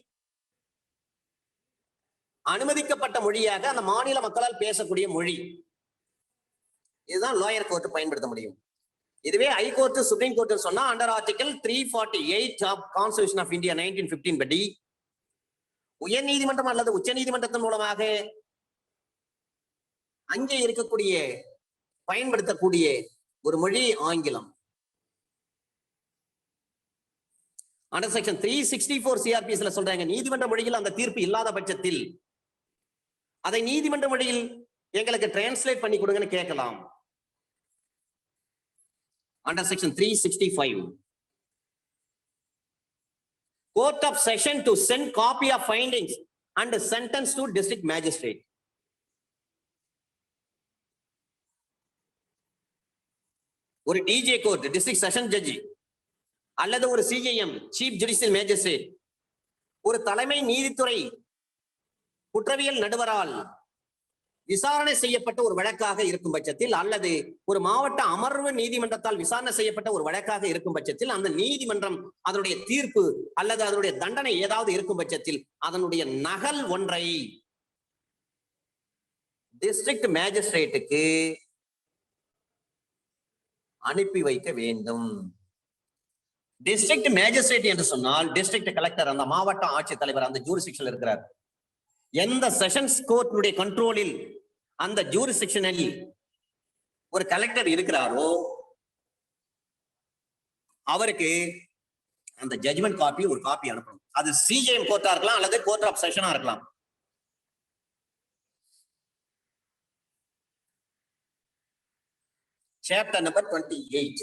அனுமதிக்கப்பட்ட மொழியாக அந்த மாநில மக்களால் பேசக்கூடிய மொழி. இதுதான் லோயர் கோர்ட் பயன்படுத்த முடியும். இதுவே ஹைகோர்ட் சுப்ரீம் கோர்ட் சொன்னா under article 348 of constitution of India 1915 படி உயர் நீதிமன்றம் அல்லது உச்ச நீதிமன்றத்தின் மூலமாக அங்கே இருக்கக்கூடிய பயன்படுத்தக்கூடிய ஒரு மொழி ஆங்கிலம். அண்டர் செக்ஷன் 364 CRPC சொல்றாங்க, நீதிமன்ற மொழியில் அந்த தீர்ப்பு இல்லாத பட்சத்தில் அதை நீதிமன்ற மொழியில் எங்களுக்கு டிரான்ஸ்லேட் பண்ணி கொடுங்கன்னு கேட்கலாம். Under section 365. Court of Session to send copy of findings and sentence to district magistrate. ஒரு டிஜே கோர்ட், டிஸ்ட்ரிக்ட் செஷன் ஜட்ஜி அல்லது ஒரு சிஜிஎம், சீஃப் ஜுடிஷியல் மேஜிஸ்ட்ரேட், ஒரு தலைமை நீதித்துறை குற்றவியல் நடுவரால் விசாரணை செய்யப்பட்ட ஒரு வழக்காக இருக்கும் பட்சத்தில் அல்லது ஒரு மாவட்ட அமர்வு நீதிமன்றத்தால் விசாரணை செய்யப்பட்ட ஒரு வழக்காக இருக்கும் பட்சத்தில் அந்த நீதிமன்றம் அதனுடைய தீர்ப்பு அல்லது அதனுடைய தண்டனை ஏதாவது இருக்கும் பட்சத்தில் அதனுடைய நகல் ஒன்றை டிஸ்ட்ரிக்ட் மேஜிஸ்ட்ரேட்டுக்கு அனுப்பி வைக்க வேண்டும். டிஸ்ட்ரிக்ட் மேஜிஸ்ட்ரேட் என்று சொன்னால் டிஸ்ட்ரிக்ட் கலெக்டர், அந்த மாவட்ட ஆட்சித்தலைவர் அந்த ஜூரிஸ்டிக்ஷன்ல இருக்கிறார். எந்த செஷன்ஸ் கோர்ட்டுடைய கண்ட்ரோலில் அந்த ஜூரிஸ்டிக்ஷனில் ஒரு கலெக்டர் இருக்கிறாரோ அவருக்கு அந்த ஜட்ஜ்மெண்ட் காப்பி ஒரு காப்பி அனுப்பணும். அது சிஜிஎம் கோர்ட்டா இருக்கலாம் அல்லது கோர்ட் ஆஃப் செஷனா இருக்கலாம். Chapter number 28.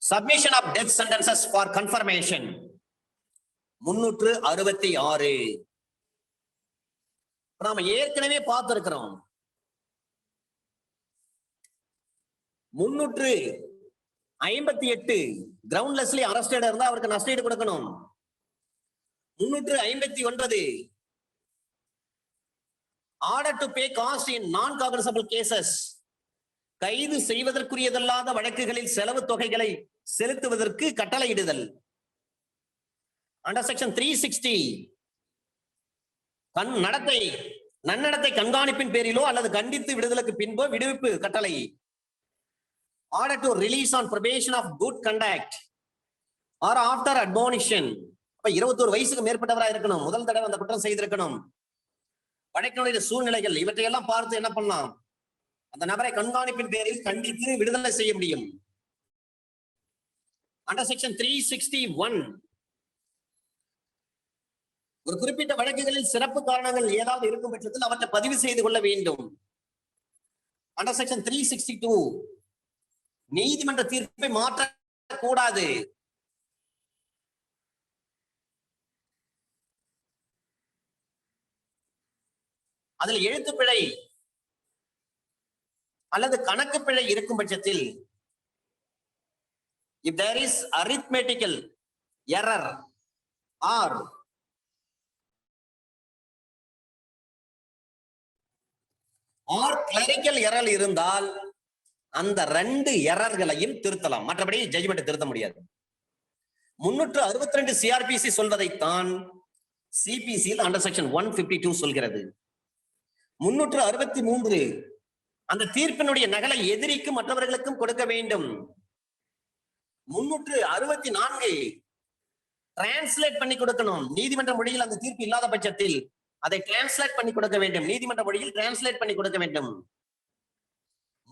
Submission of death sentences for confirmation. 366. நாம ஏற்கனவே பார்த்திருக்கிறோம். 358 கிரவுண்ட்லெஸ்லி அரஸ்டட் இருந்தா அவருக்கு நஷ்டஈடு கொடுக்கணும். 359 ஆர்டர் டு பே காஸ்ட் இன் நான் காக்னிசபிள் கேசஸ், கைது செய்வதற்குரியதல்லாத வழக்குகளில் செலவு தொகைகளை செலுத்துவதற்கு கட்டளையிடுதல். அண்டர் செக்ஷன் 360 நன்னடத்தை கண்காணிப்பின் பேரிலோ அல்லது கண்டித்து விடுதலுக்கு பின்போ விடுவிப்பு கட்டளை. Order to release on probation of good conduct or after admonition. அப்ப 21 வயசுக்கு மேற்பட்டவராக இருக்கணும், முதல் தடவை அந்த குற்றம் செய்திருக்கணும். வழக்கினுடைய சூழ்நிலைகள் இவற்றையெல்லாம் பார்த்து என்ன பண்ணலாம், அந்த நபரை கண்காணிப்பின் பேரில் கண்டித்து விடுதலை செய்ய முடியும். அண்டர் செக்ஷன் 361 ஒரு குறிப்பிட்ட வழக்குகளில் சிறப்பு காரணங்கள் ஏதாவது இருக்கும் பட்சத்தில் அவற்றை பதிவு செய்து கொள்ள வேண்டும். அண்டர் செக்ஷன் 362 நீதிமன்ற தீர்ப்பை மாற்றக்கூடாது. அதில் எழுத்து பிழை அல்லது கணக்கு பிழை இருக்கும் பட்சத்தில் if there is arithmetical error or clerical error இருந்தால் அந்த 2 எரர்களையும் திருத்தலாம், மற்றபடி ஜட்ஜ்மெண்ட் திருத்த முடியாது. 362 சிஆர்பிசி சொல்வதைத்தான் சிபிசியில் அண்டர் செக்ஷன் 152 சொல்கிறது. 363 அந்த தீர்ப்பினுடைய நகலை எதிரிக்கும் மற்றவர்களுக்கும் கொடுக்க வேண்டும். 364 டிரான்ஸ்லேட் பண்ணி கொடுக்கணும். நீதிமன்ற மொழியில் அந்த தீர்ப்பு இல்லாத பட்சத்தில் அதை டிரான்ஸ்லேட் பண்ணி கொடுக்க வேண்டும். நீதிமன்ற மொழியில் டிரான்ஸ்லேட் பண்ணி கொடுக்க வேண்டும்.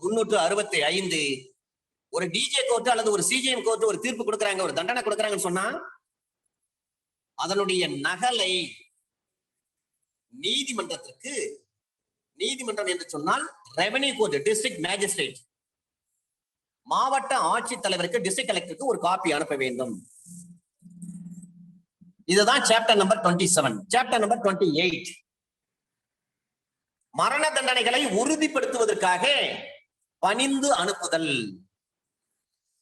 365 ஒரு டிஜே கோர்ட் அல்லது ஒரு சிஜிஎம் கோர்ட் ஒரு தீர்ப்பு கொடுக்கறாங்க, ஒரு தண்டனை கொடுக்கறாங்கன்னு சொன்னா அதனுடைய நகலை நீதிமன்றத்திற்கு, நீதிமன்றம் என்று சொன்னால் ரெவென்யூ கோர்ட், டிஸ்ட்ரிக்ட் மேஜிஸ்ட்ரேட், மாவட்ட ஆட்சித்தலைவருக்கு, டிஸ்ட்ரிக்ட் கலெக்டருக்கு ஒரு காப்பி அனுப்ப வேண்டும். இதுதான் சாப்டர் நம்பர் 27. சாப்டர் நம்பர் 28 மரண தண்டனைகளை உறுதிப்படுத்துவதற்காக பணிந்து அனுப்புதல்.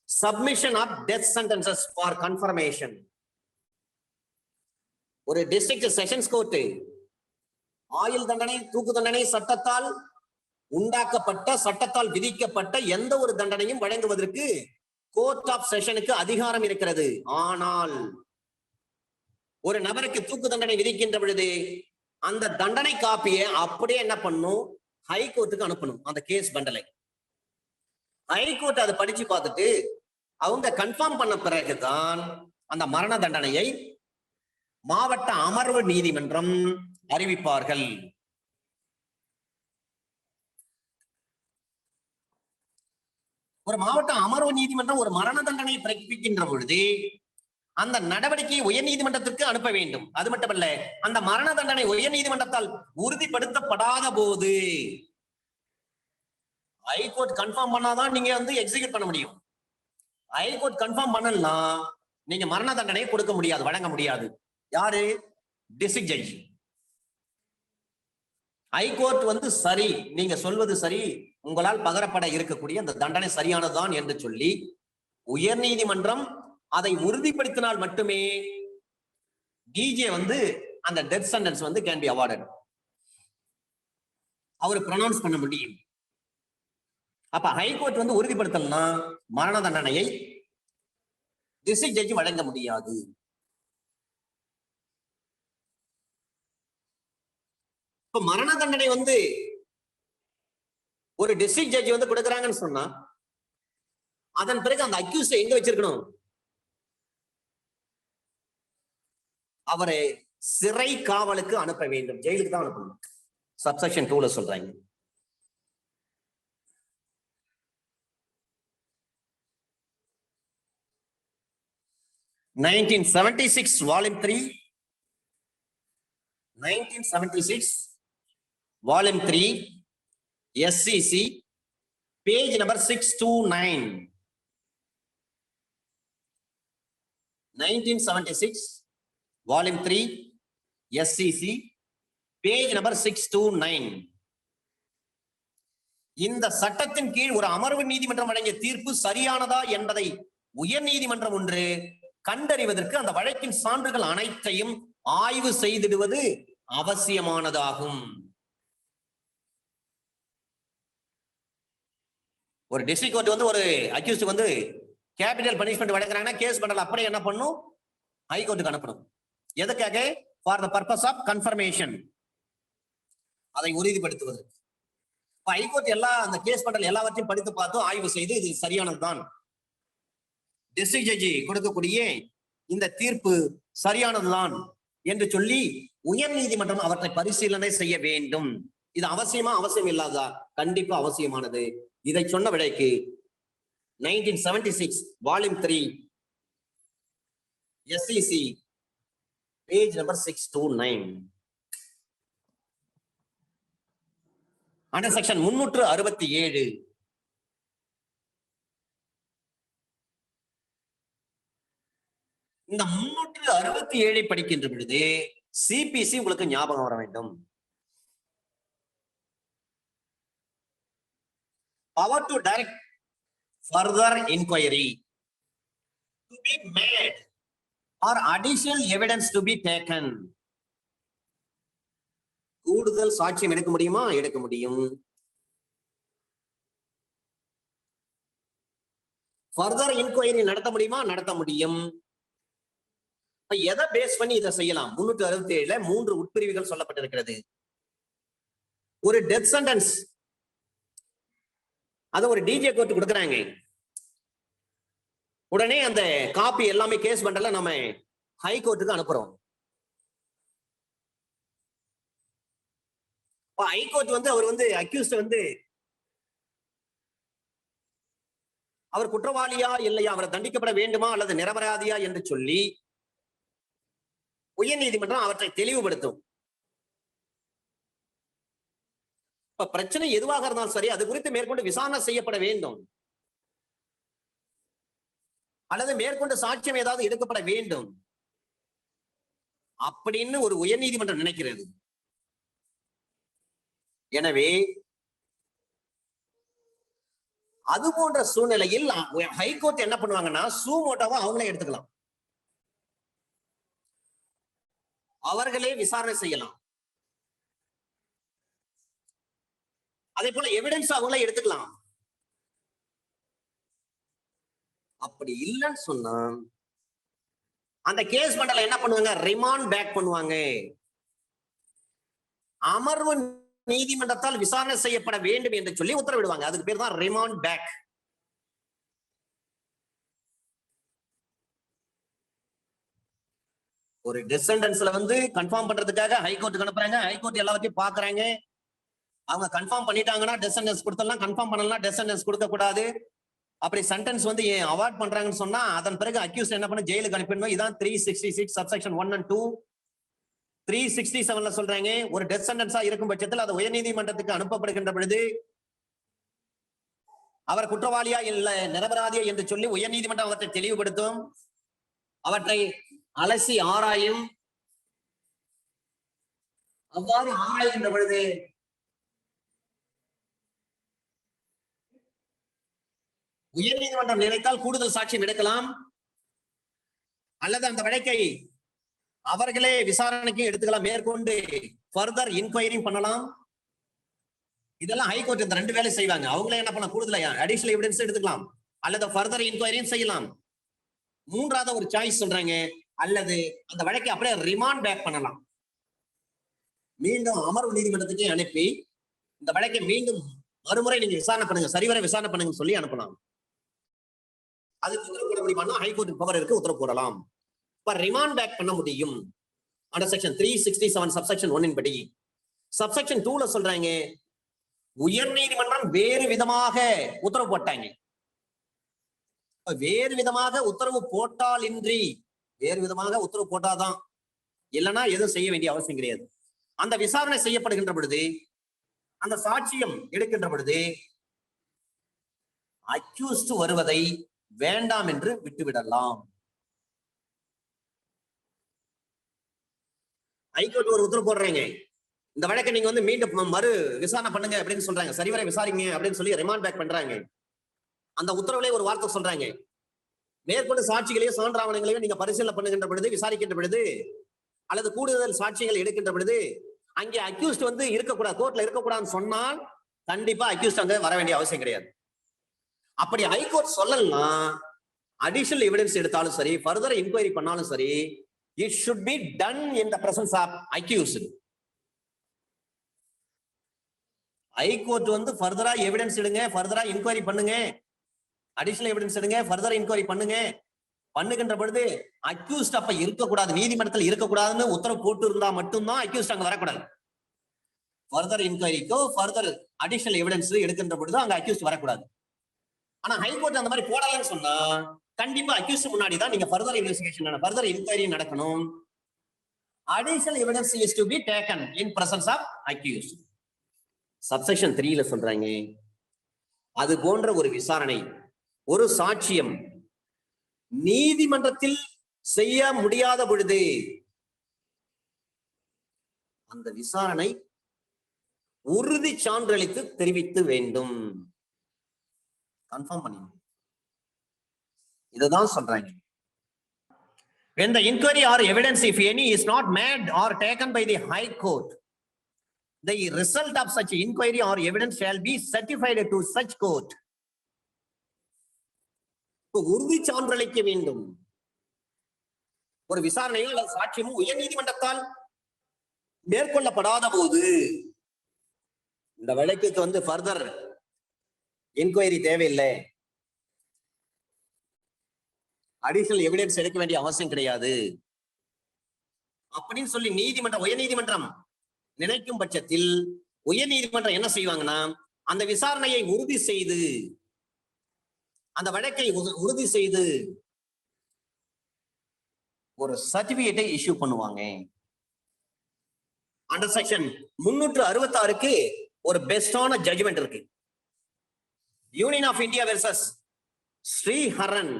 Submission of death sentences for confirmation. ஒரு டிஸ்ட்ரிக்ட் செஷன்ஸ் கோர்ட் ஆயுள் தண்டனை, தூக்கு தண்டனை சட்டத்தால் உண்டாக்கப்பட்ட, சட்டத்தால் விதிக்கப்பட்ட எந்த ஒரு தண்டனையும் வழங்குவதற்கு கோர்ட் ஆஃப் செஷனுக்கு அதிகாரம் இருக்கிறது. ஆனால் ஒரு நபருக்கு தூக்கு தண்டனை விதிக்கின்ற பொழுது அந்த தண்டனை காப்பியை அப்படியே என்ன பண்ணும், ஹைகோர்ட்டுக்கு அனுப்பணும். அந்த கேஸ் பண்டலை ஹைகோர்ட் அதை படிச்சு பார்த்துட்டு அவங்க கன்ஃபார்ம் பண்ண பிறகுதான் அந்த மரண தண்டனையை மாவட்ட அமர்வு நீதிமன்றம் அறிவிப்பார்கள். ஒரு மாவட்ட அமர்வு நீதிமன்றம் ஒரு மரண தண்டனை பிறப்பிக்கின்ற பொழுது அந்த நடவடிக்கையை உயர் நீதிமன்றத்திற்கு அனுப்ப வேண்டும். அது மட்டுமல்ல, அந்த மரண தண்டனை உயர் நீதிமன்றத்தால் உறுதிப்படுத்தப்படாத போது ஹைகோர்ட் கன்ஃபார்ம் பண்ணாதான் நீங்க எக்ஸிக்யூட் பண்ண முடியும். ஹைகோர்ட் கன்ஃபார்ம் பண்ணலாம், நீங்க மரண தண்டனை கொடுக்க முடியாது, வழங்க முடியாது. யாரு? District judge. ஹைகோர்ட் சரி, நீங்க சொல்வது சரி, உங்களால் பகரப்பட இருக்கக்கூடிய அந்த தண்டனை சரியானதுதான் என்று சொல்லி உயர் நீதிமன்றம் அதை உறுதிப்படுத்தினால் மட்டுமே டிஜே அந்த death sentence can be awarded. அவர் ப்ரொனவுன்ஸ் பண்ண முடியும். அப்ப ஹைகோர்ட் உறுதிப்படுத்தலனா மரண தண்டனையை டிஸ்ட்ரிக்ட் ஜட்ஜ் வழங்க முடியாது. இப்ப மரண தண்டனை ஒரு டிஸ்ட்ரிக்ட் ஜட்ஜ் கொடுக்கறாங்கன்னு சொன்னா அதன் பிறகு அந்த அக்யூஸ்ட் எங்க வச்சிருக்கணும்? அவரை சிறை காவலுக்கு அனுப்ப வேண்டும், ஜெயிலுக்கு தான் அனுப்பணும். சப்செக்ஷன் 2ல சொல்றாங்க. Volume 3 1976 volume 3 SCC page number 629. 1976 volume 3 SCC page number 629. இந்த சட்டத்தின் கீழ் ஒரு அமர்வு நீதிமன்றம் வழங்கிய தீர்ப்பு சரியானதா என்பதை உயர் நீதிமன்றம் ஒன்று கண்டறிவதற்கு அந்த வழக்கின் சான்றுகள் அனைத்தையும் ஆய்வு செய்திடுவது அவசியமானதாகும். ஒரு டிஸ்ட்ரிக்ட் கோர்ட் ஒரு அக்யூஸ்ட் கேபிட்டல் பனிஷ்மெண்ட் வழங்குறாங்கன்னா கேஸ் பண்ணல அப்படியே என்ன பண்ணும்? ஹைகோர்ட்டுக்கு அனுப்பணும். எதுக்காக? For the purpose of confirmation, அதை உறுதிப்படுத்துவதற்கு. ஹைகோர்ட் அந்த கேஸ் பண்டல் எல்லாவற்றையும் படித்து பார்த்து ஆய்வு செய்து இது சரியானதுதான், டிஸ்ட்ரிக்ட் ஜட்ஜி கொடுக்கக்கூடிய இந்த தீர்ப்பு சரியானதுதான் என்று சொல்லி உயர் நீதிமன்றம் அவற்றை பரிசீலனை செய்ய வேண்டும். இது அவசியமா, அவசியம் இல்லாதா? கண்டிப்பா அவசியமானது. இதை சொன்ன விடைக்கு 1976 volume 3 SCC page number 629 under section 367. இந்த 367 படிக்கின்ற பொழுது சிபிசி உங்களுக்கு ஞாபகம் வர வேண்டும். Power to direct further inquiry to be made or additional evidence to be taken. கூடுதல் சாட்சியம் எடுக்க முடியுமா? எடுக்க முடியும். further inquiry நடத்த முடியுமா? நடத்த முடியும். எதை பேஸ் பண்ணி இதை செய்யலாம்? 367 3 உட்பிரிவுகள் சொல்லப்பட்டிருக்கிறது. ஒரு டெத் சென்டென்ஸ் அத ஒரு டிஜே கோர்ட் கொடுக்குறாங்க. உடனே அந்த காப்பி எல்லாமே கேஸ் பண்டல நம்ம ஹை கோர்ட்டுக்கு அனுப்புறோம். ஹை கோர்ட் வந்து அவர் வந்து அக்யூஸ்ட் வந்து அவர் குற்றவாளியா இல்லையா, அவரை தண்டிக்கப்பட வேண்டுமா அல்லது நிரபராதியா என்று சொல்லி உயர் நீதிமன்றம் அவற்றை தெளிவுபடுத்தும். இப்ப பிரச்சனை எதுவாக இருந்தாலும் சரி, அது குறித்து மேற்கொண்டு விசாரணை செய்யப்பட வேண்டும் அல்லது மேற்கொண்டு சாட்சியம் ஏதாவது எடுக்கப்பட வேண்டும் அப்படின்னு ஒரு உயர் நீதிமன்றம் நினைக்கிறது. எனவே அது போன்ற சூழ்நிலையில் ஹைகோர்ட் என்ன பண்ணுவாங்கன்னா சூமோட்டோவை அவங்களே எடுத்துக்கலாம், அவர்களே விசாரணை செய்யலாம். அதே போல எவிடன்ஸ் அவங்களே எடுத்துக்கலாம். அப்படி இல்லைன்னு சொன்னா அந்த கேஸ் பண்டல என்ன பண்ணுவாங்க, ரிமாண்ட் பேக் பண்ணுவாங்க. அமர்வு நீதிமன்றத்தால் விசாரணை செய்யப்பட வேண்டும் என்று சொல்லி உத்தரவிடுவாங்க. அதுக்கு பேர் தான் ரிமாண்ட் பேக். ஒரு டிசெண்டன்ஸ்ல வந்து கன்ஃபார்ம் பண்றதுக்காக ஹைகோர்ட்டுக்கு அனுப்புறாங்க. ஹைகோர்ட் எல்லாத்தையும் பாக்குறாங்க. அவங்க கன்ஃபார்ம் பண்ணிட்டாங்கன்னா டெசெண்டன்ஸ் கொடுத்தலாம், கன்ஃபார்ம் பண்ணலாம் டெசெண்டன்ஸ் கொடுக்க கூடாது. அப்படி சென்டென்ஸ் வந்து அவார்ட் பண்றாங்கன்னு சொன்னா அதன் பிறகு அக்யூஸ் என்ன பண்ண ஜெயிலுக்கு அனுப்பிடணும். இதான் 366 சப்செக்ஷன் 1 and 2. 367 சொல்றாங்க, ஒரு டெத் சென்டென்ஸா இருக்கும் பட்சத்தில் அது உயர்நீதிமன்றத்துக்கு அனுப்பப்படுகின்ற பொழுது அவர் குற்றவாளியா இல்ல நிரபராதியா என்று சொல்லி உயர்நீதிமன்றம் அவற்றை தெளிவுபடுத்தும், அவற்றை அலசி ஆராயும். அவ்வாறு ஆராய்கின்ற பொழுது உயர்நீதிமன்றம் நினைத்தால் கூடுதல் சாட்சியம் எடுக்கலாம் அல்லது அந்த வழக்கை அவர்களே விசாரணைக்கு எடுத்துக்கலாம், மேற்கொண்டு ஃபர்தர் இன்கொயரி பண்ணலாம். இதெல்லாம் ஹைகோர்ட் இந்த 2 வேலை செய்வாங்க. அவங்களே என்ன பண்ண கூடுதல் அடிஷனல் எவிடன்ஸ் எடுத்துக்கலாம் அல்லது ஃபர்தர் இன்கொயரியும் செய்யலாம். மூன்றாவது ஒரு சாய்ஸ் சொல்றாங்க, அல்லது அந்த வழக்கை அப்படியே ரிமாண்ட் பேக் பண்ணலாம், மீண்டும் அமர்வு நீதிமன்றத்துக்கு அனுப்பி இந்த வழக்கை மீண்டும் மறுமுறை நீங்க விசாரணை பண்ணுங்க, சரிவர விசாரணை பண்ணுங்க சொல்லி அனுப்பலாம். அதுக்கு உத்தரவு போட முடியுமா? ஹைகோர்ட் பவர் இருக்கு, உத்தரவு போடலாம். இப்ப ரிமாண்ட் பேக் பண்ண முடியும் அண்டர் செக்ஷன் 367 சப்செக்ஷன் 1 படி. சப்செக்ஷன் 2ல சொல்றாங்க, உயர் நீதிமன்றம் வேறு விதமாக உத்தரவு போட்டாங்க. வேறு விதமாக உத்தரவு போட்டால் இன்றி, வேறு விதமாக உத்தரவு போட்டாதான், இல்லைன்னா எதுவும் செய்ய வேண்டிய அவசியம் கிடையாது. அந்த விசாரணை செய்யப்படுகின்ற பொழுது, அந்த சாட்சியம் எடுக்கின்ற பொழுது அக்யூஸ்ட் வருவதை வேண்டாம் என்று விட்டுவிடலாம். ஹைகோர்ட் ஒரு உத்தரவு போடுறீங்க, இந்த வழக்கை நீங்க வந்து மீண்டும் மறு விசாரணை பண்ணுங்க அப்படின்னு சொல்றாங்க, சரிவரை விசாரிங்க அப்படின்னு சொல்லி ரிமாண்ட் பேக் பண்றாங்க. அந்த உத்தரவுல ஒரு வார்த்தை சொல்றாங்க, மேற்கொண்டு சாட்சிகளையும் சான்றாவணங்களையும் நீங்க பரிசீலனை பண்ணுகின்ற பொழுது, விசாரிக்கின்ற பொழுது அல்லது கூடுதல் சாட்சிகள் எடுக்கின்ற பொழுது அங்கே அக்யூஸ்ட் வந்து இருக்கக்கூடாது, கோர்ட்ல இருக்கக்கூடாதுன்னு சொன்னால் கண்டிப்பா அக்யூஸ்ட் அங்க வர வேண்டிய அவசியம் கிடையாது. அப்படி ஹைகோர்ட் சொல்லலாம், அடிஷனல் எவிடன்ஸ் எடுத்தாலும் சரி, ஃபர்தர் இன்கொயரி பண்ணாலும் சரி, it should be done in the presence of accused. High court வந்து ஃபர்தரா எவிடன்ஸ் எடுங்க, ஃபர்தரா இன்கொயரி பண்ணுங்க, அடிஷனல் எவிடன்ஸ் எடுங்க, ஃபர்தர் இன்கொயரி பண்ணுங்க, பண்ணுகின்ற பொழுது அக்யூஸ்ட் அப்ப இருக்கக்கூடாது, நீதிமன்றத்தில் இருக்கக்கூடாதுன்னு உத்தரவு போட்டு இருந்தா மட்டும்தான் அக்யூஸ்ட் அங்க வரக்கூடாது. ஃபர்தர் இன்கொயரிக்கோ ஃபர்தர் அடிஷனல் எவிடன்ஸ் எடுக்கின்ற பொழுது அங்க அக்யூஸ்ட் வரக்கூடாது. ஆனா ஹைகோர்ட் அந்த மாதிரி போடலன்னு சொன்னா கண்டிப்பா அக்யூஸ்ட் முன்னாடி தான் நீங்க ஃபர்தர் இன்வெஸ்டிகேஷன் ஃபர்தர் இன்கொயரி நடக்கணும். Additional evidence is to be taken in presence of accused. Subsection 3ல சொல்றாங்க, அது போன்ற ஒரு விசாரணை, ஒரு சாட்சியம் நீதிமன்றத்தில் செய்ய முடியாத பொழுது அந்த விசாரணை உறுதி சான்றளித்து தெரிவித்து வேண்டும். கன்ஃபார்ம் பண்ணி இதுதான் சொல்றாங்க. When the inquiry or evidence, if any, is not made or taken by the High Court, the result of such inquiry or evidence shall be certified to such court. உறுதி சான்றளிக்க வேண்டும். ஒரு விசாரணையோ அல்லது சாட்சியமோ உயர் நீதிமன்றத்தால் மேற்கொள்ளப்படாத போது இந்த வழக்குக்கு வந்து ஃபர்தர் என்கொயரி தேவையில்லை, அடிஷனல் எவிடன்ஸ் எடுக்க வேண்டிய அவசியம் கிடையாது அப்படின்னு சொல்லி நீதிமன்றம், உயர் நீதிமன்றம் நினைக்கும் பட்சத்தில் உயர் நீதிமன்றம் என்ன செய்வாங்கன்னா, அந்த விசாரணையை உறுதி செய்து, அந்த வழக்கை உறுதி செய்து ஒரு சர்டிபிகேட்டை இஷ்யூ பண்ணுவாங்க. அண்டர் செக்ஷன் 366க்கு ஒரு பெஸ்டான ஜட்ஜ்மெண்ட் இருக்கு. Union of India versus Sriharan.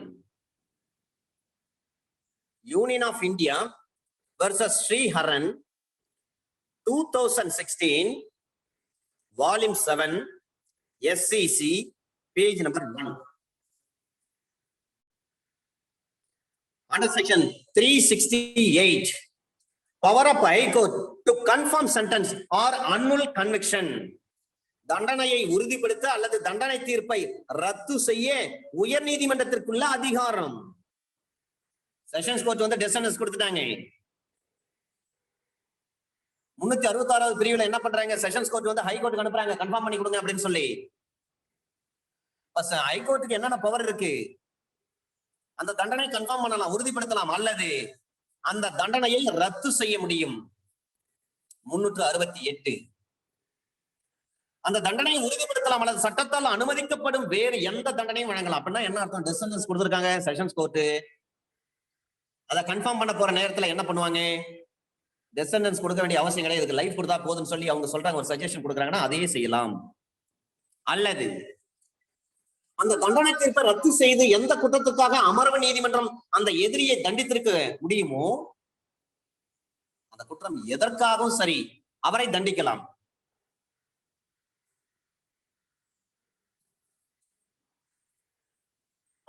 Union of India versus Sriharan 2016 volume 7 SCC page number 1. Under section 368, power of High Court to confirm sentence or annul conviction. தண்டனையை உறுதிப்படுத்த அல்லது தண்டனை தீர்ப்பை ரத்து செய்ய உயர் நீதிமன்றத்திற்குள்ள அதிகாரம். செஷன்ஸ் கோர்ட் வந்து டெசன்ஸ் கொடுத்துட்டாங்க. 366வது பிரிவுல என்ன பண்றாங்க, செஷன்ஸ் கோர்ட் வந்து ஹை கோர்ட்டுக்கு அனுப்புறாங்க, கன்ஃபார்ம் பண்ணி கொடுங்க அப்படின்னு சொல்லி. ஹை கோர்ட்டுக்கு என்னென்ன பவர் இருக்கு, அந்த தண்டனை கன்ஃபார்ம் பண்ணலாம், உறுதிப்படுத்தலாம், அல்லது அந்த தண்டனையை ரத்து செய்ய முடியும். 368 அந்த தண்டனையை உறுதிப்படுத்தலாம் அல்லது சட்டத்தால் அனுமதிக்கப்படும் வேறு எந்த தண்டனையும் வழங்கலாம். அப்படின்னா என்ன அர்த்தம், டெசிஷன்ஸ் கொடுத்திருக்காங்க செஷன்ஸ் கோர்ட், அதை கன்ஃபார்ம் பண்ண போற நேரத்துல என்ன பண்ணுவாங்க, டெசிஷன்ஸ் கொடுக்க வேண்டிய அவசியம் கிடையாது, இதுக்கு லைஃப் கொடுத்தா போதும்னு சொல்லி அவங்க சொல்றாங்க, ஒரு சஜஷன் கொடுக்குறாங்கன்னா அதையே செய்யலாம். அல்லது அந்த தண்டனை தீர்ப்பை ரத்து செய்து எந்த குற்றத்துக்காக அமர்வு நீதிமன்றம் அந்த எதிரியை தண்டித்திருக்க முடியுமோ, அந்த குற்றம் எதற்காகவும் சரி அவரை தண்டிக்கலாம்.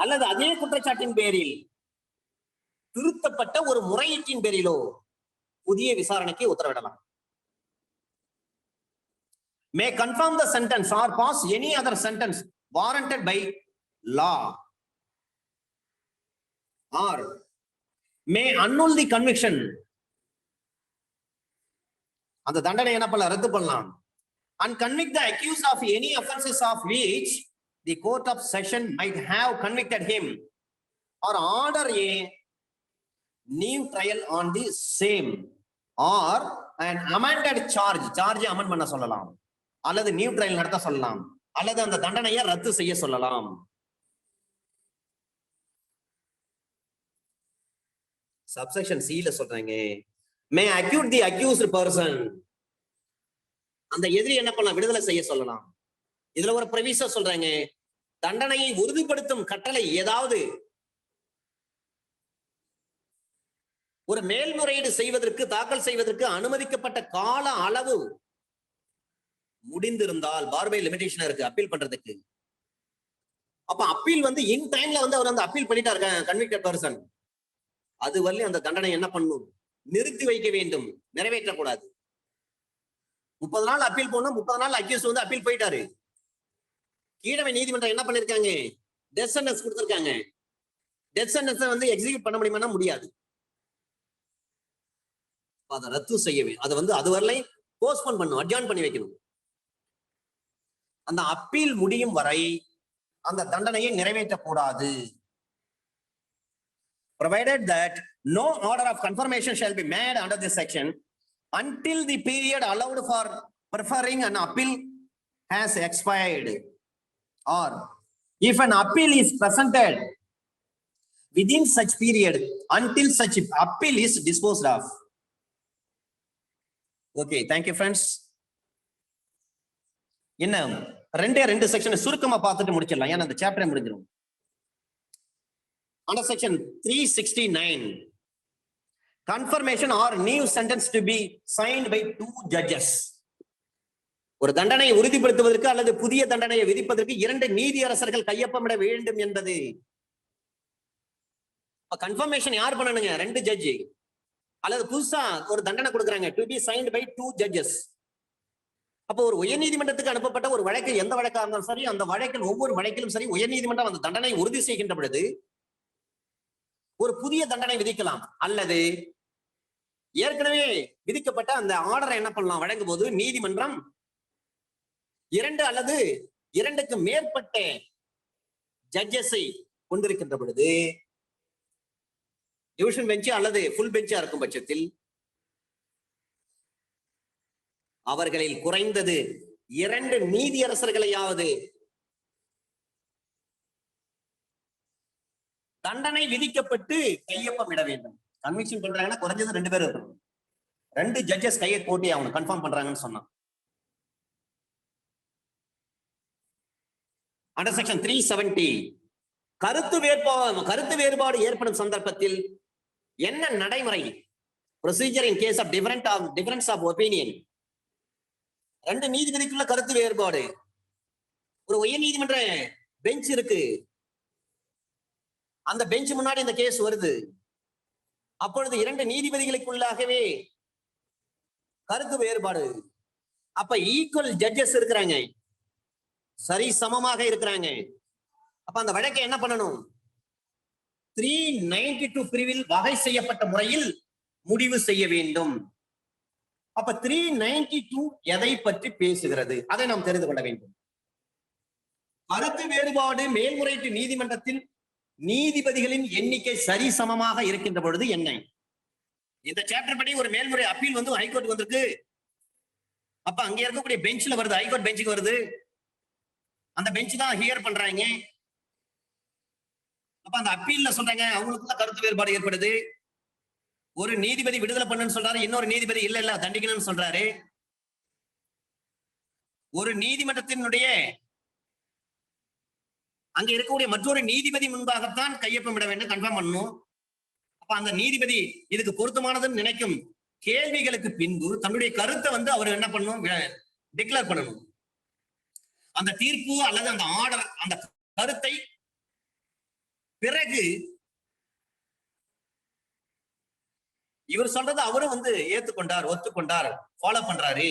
அல்லது அதே குற்றச்சாட்டின் பேரில் திருத்தப்பட்ட ஒரு முறையீட்டின் பேரிலோ புதிய விசாரணைக்கு உத்தரவிடலாம். May confirm the sentence or pass any other sentence warranted by law, or may annul the conviction. அந்த தண்டனை என்ன பண்ணலாம், ரத்து பண்ணலாம். And convict the accused of any offenses of which the court of session might have convicted him, or order a new trial on the same, or an amended charge amend பண்ண சொல்லலாம், அல்லது new trial நடத்த சொல்லலாம், அல்லது அந்த தண்டனையை ரத்து செய்ய சொல்லலாம். சப்செக்ஷன் சில சொல்றாங்க, மே அக்யூட் தி அக்யூஸ்ட் பர்சன், அந்த எதிரி என்ன பண்ணலாம், விடுதலை செய்ய சொல்லலாம். இதுல ஒரு ப்ரொவிஷன் சொல்றாங்க, தண்டனையை உறுதிப்படுத்தும் கட்டளை ஏதாவது ஒரு மேல்முறையீடு செய்வதற்கு, தாக்கல் செய்வதற்கு அனுமதிக்கப்பட்ட கால அளவு முடிந்திருந்தால், பார்பை லிமிடேஷன் இருக்கு அப்பீல் பண்றதுக்கு. அப்ப அப்பீல் வந்து இன் டைம்ல வந்து அவர் வந்து அப்பீல் பண்ணிட்டாரு கன்விக்டட் பர்சன், அது வரலையும் அந்த தண்டனை என்ன பண்ணும், நிறுத்தி வைக்க வேண்டும், நிறைவேற்றக்கூடாது. 30 நாள் அப்பீல் போனா 30 நாள் அக்யூஸ் வந்து அப்பீல் போயிட்டாரு. கீழமை நீதிமன்றம் என்ன பண்ணிருக்காங்க, டெத் சென்டென்ஸ் கொடுத்திருக்காங்க. டெத் சென்டென்ஸ் வந்து எக்ஸிக்யூட் பண்ண முடியுமா, முடியாது. அதை ரத்து செய்யவே, அதை வந்து அது வரலை போஸ்ட்போன் பண்ணும், அட்ஜார்ன் பண்ணி வைக்கணும். அந்த அப்பீல் முடியும் வரை அந்த தண்டனையை நிறைவேற்றக்கூடாது. Provided that no order of confirmation shall be made under this section until the period allowed for preferring an appeal has expired, or if an appeal is presented within such period until such appeal is disposed of. Okay, thank you friends. என்ன ரெண்டு section சுருக்கமா பார்த்துட்டு முடிச்சிடலாம், ஏன்னா அந்த chapter முடிஞ்சிடும். Under section 369, confirmation or new sentence to be signed by 2 judges. ஒரு தண்டனையை உறுதிப்படுத்துவதற்கு அல்லது புதிய தண்டனையை விதிப்பதற்கு 2 நீதியரசர்கள் கையொப்பமிட வேண்டும் என்பது. கன்ஃபர்மேஷன் யார் பண்ணணுங்க, 2 ஜட்ஜ். அல்லது புதுசா ஒரு தண்டனை கொடுக்குறாங்க, to be signed by 2 judges. அப்போ ஒரு உயர் நீதிமன்றத்துக்கு அனுப்பப்பட்ட ஒரு வழக்கு, எந்த வழக்கா இருந்தாலும் சரி, அந்த வழக்கில் ஒவ்வொரு வழக்கிலும் சரி உயர் நீதிமன்றம் அந்த தண்டனை உறுதி செய்கின்ற பொழுது ஒரு புதிய தண்டனை விதிக்கலாம், அல்லது ஏற்கனவே விதிக்கப்பட்ட அந்த ஆர்டரை என்ன பண்ணலாம் வழங்கும் போது நீதிமன்றம் 2 அல்லது 2க்கு மேற்பட்ட ஜட்ஜஸை கொண்டிருக்கின்ற பொழுது டிவிஷன் பெஞ்ச் அல்லது ஃபுல் பெஞ்சா இருக்கும் பட்சத்தில் அவர்களில் குறைந்தது 2 நீதியரசர்களையாவது தண்டனை விதிக்கப்பட்டு கையொப்பமிட வேண்டும். கன்விக்ஷன் பண்றாங்கன்னா குறைஞ்சது 2 பேர் இருக்கணும். 2 ஜட்ஜஸ் கையை போட்டி அவங்க கன்ஃபார்ம் பண்றாங்கன்னு சொன்னான். அண்டர் செக்ஷன் 370 கருத்து வேறுபாடு ஏற்படும் சந்தர்ப்பத்தில் என்ன நடைமுறை? Procedure in case of difference of opinion. 2 நீதிபதிக்குள்ள கருத்து வேறுபாடு. ஒரு உயர் நீதிமன்ற பெஞ்ச் இருக்கு, அந்த பெஞ்ச் முன்னாடி இந்த கேஸ் வருது. அப்பொழுது 2 நீதிபதிகளுக்குள்ளாகவே கருத்து வேறுபாடு. அப்ப ஈக்குவல் ஜட்ஜஸ் இருக்கிறாங்க, சரி சமமாக இருக்கிறாங்க. அப்ப அந்த வழக்கை என்ன பண்ணணும்? 392 பிரிவில் வகை செய்யப்பட்ட முறையில் முடிவு செய்ய வேண்டும். அப்ப 392 எதை பற்றி பேசுகிறது அதை நாம் தெரிந்து கொள்ள வேண்டும். கருத்து வேறுபாடு மேல்முறையீட்டு நீதிமன்றத்தில் நீதிபதிகளின் எண்ணிக்கை சரி சமமாக இருக்கின்ற பொழுது என்ன? இந்த சாப்டர் படி ஒரு மேல்முறை அப்பீல் வந்து ஹைகோர்ட் வந்திருக்கு. அப்ப அங்க இருக்கக்கூடிய பெஞ்ச்ல வருது, ஹைகோர்ட் பெஞ்சுக்கு வருது. அந்த பெஞ்ச் தான் ஹியர் பண்றாங்க. அப்ப அந்த அப்பீல்ல சொல்றாங்க அவங்களுக்குள்ள கருத்து வேறுபாடு ஏற்படுது. ஒரு நீதிபதி விடுதலை பண்ணுன்னு சொல்றாரு, இன்னொரு நீதிபதி இல்ல தண்டிக்கணும்னு சொல்றாரு. ஒரு நீதிமன்றத்தினுடைய அங்க இருக்கக்கூடிய மற்றொரு நீதிபதி முன்பாகத்தான் கையொப்பமிட வேண்டும், கன்ஃபார்ம் பண்ணணும். அப்ப அந்த நீதிபதி இதுக்கு பொருத்தமானதுன்னு நினைக்கும் கேள்விகளுக்கு பின்பு தன்னுடைய கருத்தை வந்து அவர் என்ன பண்ணணும்? டிக்ளேர் பண்ணணும். அந்த தீர்ப்பு அல்லது அந்த ஆர்டர், அந்த கருத்தை பிறகு இவர் சொல்றது அவரும் வந்து ஏத்துக்கொண்டார், ஒத்துக்கொண்டார், ஃபாலோ பண்றாரு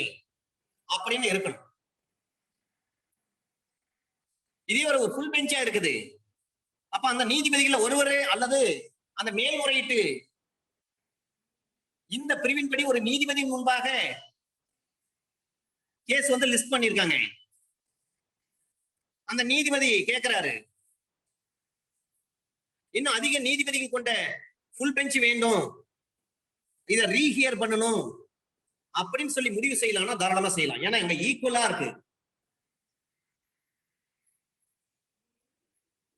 அப்படின்னு இருக்கணும். இதே ஒரு ஃபுல் பெஞ்சா இருக்குது. அப்ப அந்த நீதிபதிகள் ஒருவர் அல்லது அந்த மேல்முறையீட்டு இந்த பிரிவின்படி ஒரு நீதிபதி முன்பாக கேஸ் வந்து லிஸ்ட் பண்ணிருக்காங்க. அந்த நீதிபதி கேட்கிறாரு, இன்னும் அதிக நீதிபதிகள் கொண்ட ஃபுல் பெஞ்ச் வேண்டும், இதை ரீஹியர் பண்ணணும் அப்படின்னு சொல்லி முடிவு செய்யலாம்னா தாராளமா செய்யலாம். ஏன்னா இங்க ஈக்குவலா இருக்கு.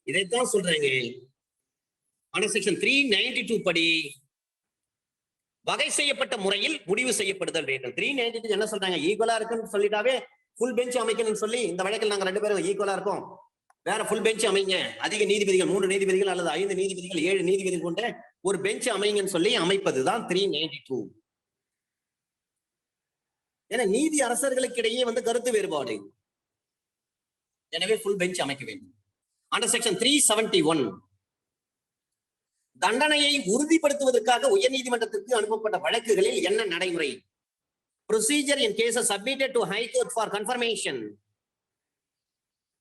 இதைத்தான் சொல்றாங்க அண்டர் செக்ஷன் 392 படி வகை செய்யப்பட்ட முறையில் முடிவு செய்யப்படுதல் வேண்டும். 392 என்ன சொல்றாங்க? ஈக்குவலா இருக்குன்னு சொல்லிட்டாவே ஃபுல் பெஞ்ச் அமைக்கணும்னு சொல்லி இந்த வழக்கில் நாங்க 2 பேரும் ஈக்குவலா இருக்கோம், வேற ஃபுல் பெஞ்ச் அமைங்க, அதிக நீதிபதிகள் 3 நீதிபதிகள் அல்லது 5 நீதிபதிகள் 7 நீதிபதிகள் கொண்ட ஒரு பெஞ்ச் அமைங்கன்னு சொல்லி அமைப்பதுதான் 392. ஏன்னா நீதி அரசர்களுக்கு இடையே வந்து கருத்து வேறுபாடு, எனவே ஃபுல் பெஞ்ச் அமைக்க வேண்டும். அண்டர் செக்ஷன் 371 தண்டனையை உறுதிப்படுத்துவதற்காக உயர்நீதிமன்றத்திற்கு அனுப்பப்பட்ட வழக்குகளில் என்ன நடைமுறை? Procedure in case submitted to high court for confirmation.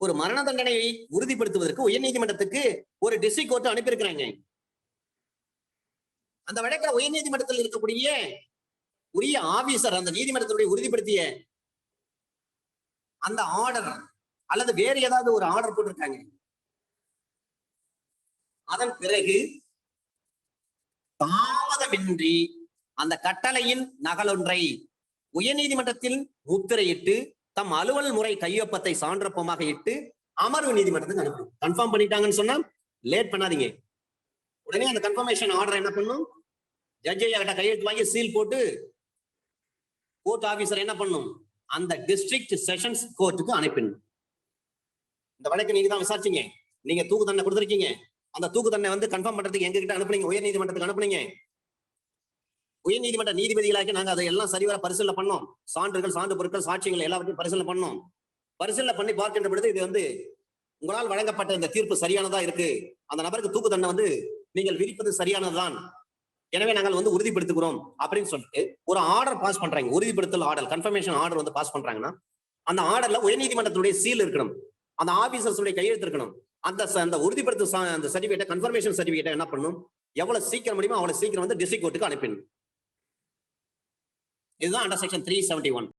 ஒரு மரண தண்டனையை உறுதிப்படுத்துவதற்கு உயர்நீதிமன்றத்துக்கு ஒரு டிஸ்ட்ரிக்ட் கோர்ட் அனுப்பியிருக்கிறாங்க. அந்த வழக்கில் உயர்நீதிமன்றத்தில் இருக்கக்கூடிய உரிய ஆபீசர் அந்த நீதிமன்றத்தினுடைய உறுதிப்படுத்திய அந்த ஆர்டர் அல்லது வேறு ஏதாவது ஒரு ஆர்டர் போட்டிருக்காங்க. அதன் பிறகு தாமதமின்றி அந்த கட்டளையின் நகலொன்றை உயர்நீதிமன்றத்தில் முத்திரையிட்டு தம் அலுவல் முறை கையொப்பத்தை சான்றப்பமாக இட்டு அமர்வு நீதிமன்றத்துக்கு அனுப்பணும். கன்ஃபார்ம் பண்ணிட்டாங்கன்னு சொன்னா லேட் பண்ணாதீங்க. உடனே அந்த கன்ஃபர்மேஷன் ஆர்டர் என்ன பண்ணும்? ஜட்ஜ் கிட்ட கையெழுத்து வாங்கி சீல் போட்டு கோர்ட் ஆபீசர் என்ன பண்ணும்? அந்த டிஸ்ட்ரிக்ட் செஷன்ஸ் கோர்ட்டுக்கு அனுப்பிடணும். இந்த வழக்கு நீங்க தான் விசாரிச்சீங்க, நீங்க தூக்கு தண்டனை கொடுத்துருக்கீங்க, அந்த தூக்கு தண்டனை வந்து கன்ஃபார்ம் பண்றதுக்கு எங்க கிட்ட அனுப்புனீங்க, உயர் நீதிமன்றத்துக்கு அனுப்புனீங்க. உயர் நீதிமன்ற நீதிபதிகளாக்கி நாங்க அதை எல்லாம் சரிவர பரிசீலனை பண்ணோம், சான்றுகள், சான்று பொருட்கள், சாட்சியங்கள் எல்லாவற்றையும் பரிசீலனை பண்ணோம். பரிசீலனை பண்ணி பார்க்கின்ற பொழுது இது வந்து உங்களால் வழங்கப்பட்ட இந்த தீர்ப்பு சரியானதா இருக்கு, அந்த நபருக்கு தூக்கு தண்டனை வந்து நீங்கள் விதிப்பது சரியானதுதான், எனவே நாங்கள் வந்து உறுதிப்படுத்துகிறோம் அப்படின்னு சொல்லிட்டு ஒரு ஆர்டர் பாஸ் பண்றாங்க. உறுதிப்படுத்தல் ஆர்டர், கன்ஃபர்மேஷன் ஆர்டர் வந்து பாஸ் பண்றாங்கன்னா அந்த ஆர்டர்ல உயர்நீதிமன்றத்துடைய சீல் இருக்கணும், அந்த ஆபீசர்ஸுடைய கையெழுத்து இருக்கணும். அந்த உறுதிப்படுத்தும் அந்த சர்டிபிகேட், கன்ஃபர்மேஷன் சர்டிபிகேட் என்ன பண்ணணும்? எவ்வளவு சீக்கிரம் முடியுமோ அவ்வளவு சீக்கிரம் வந்து டிஸ்ட்ரிக்ட் கோர்ட்டுக்கு அனுப்பிடணும். இதுதான் அண்டர் செக்ஷன் 371.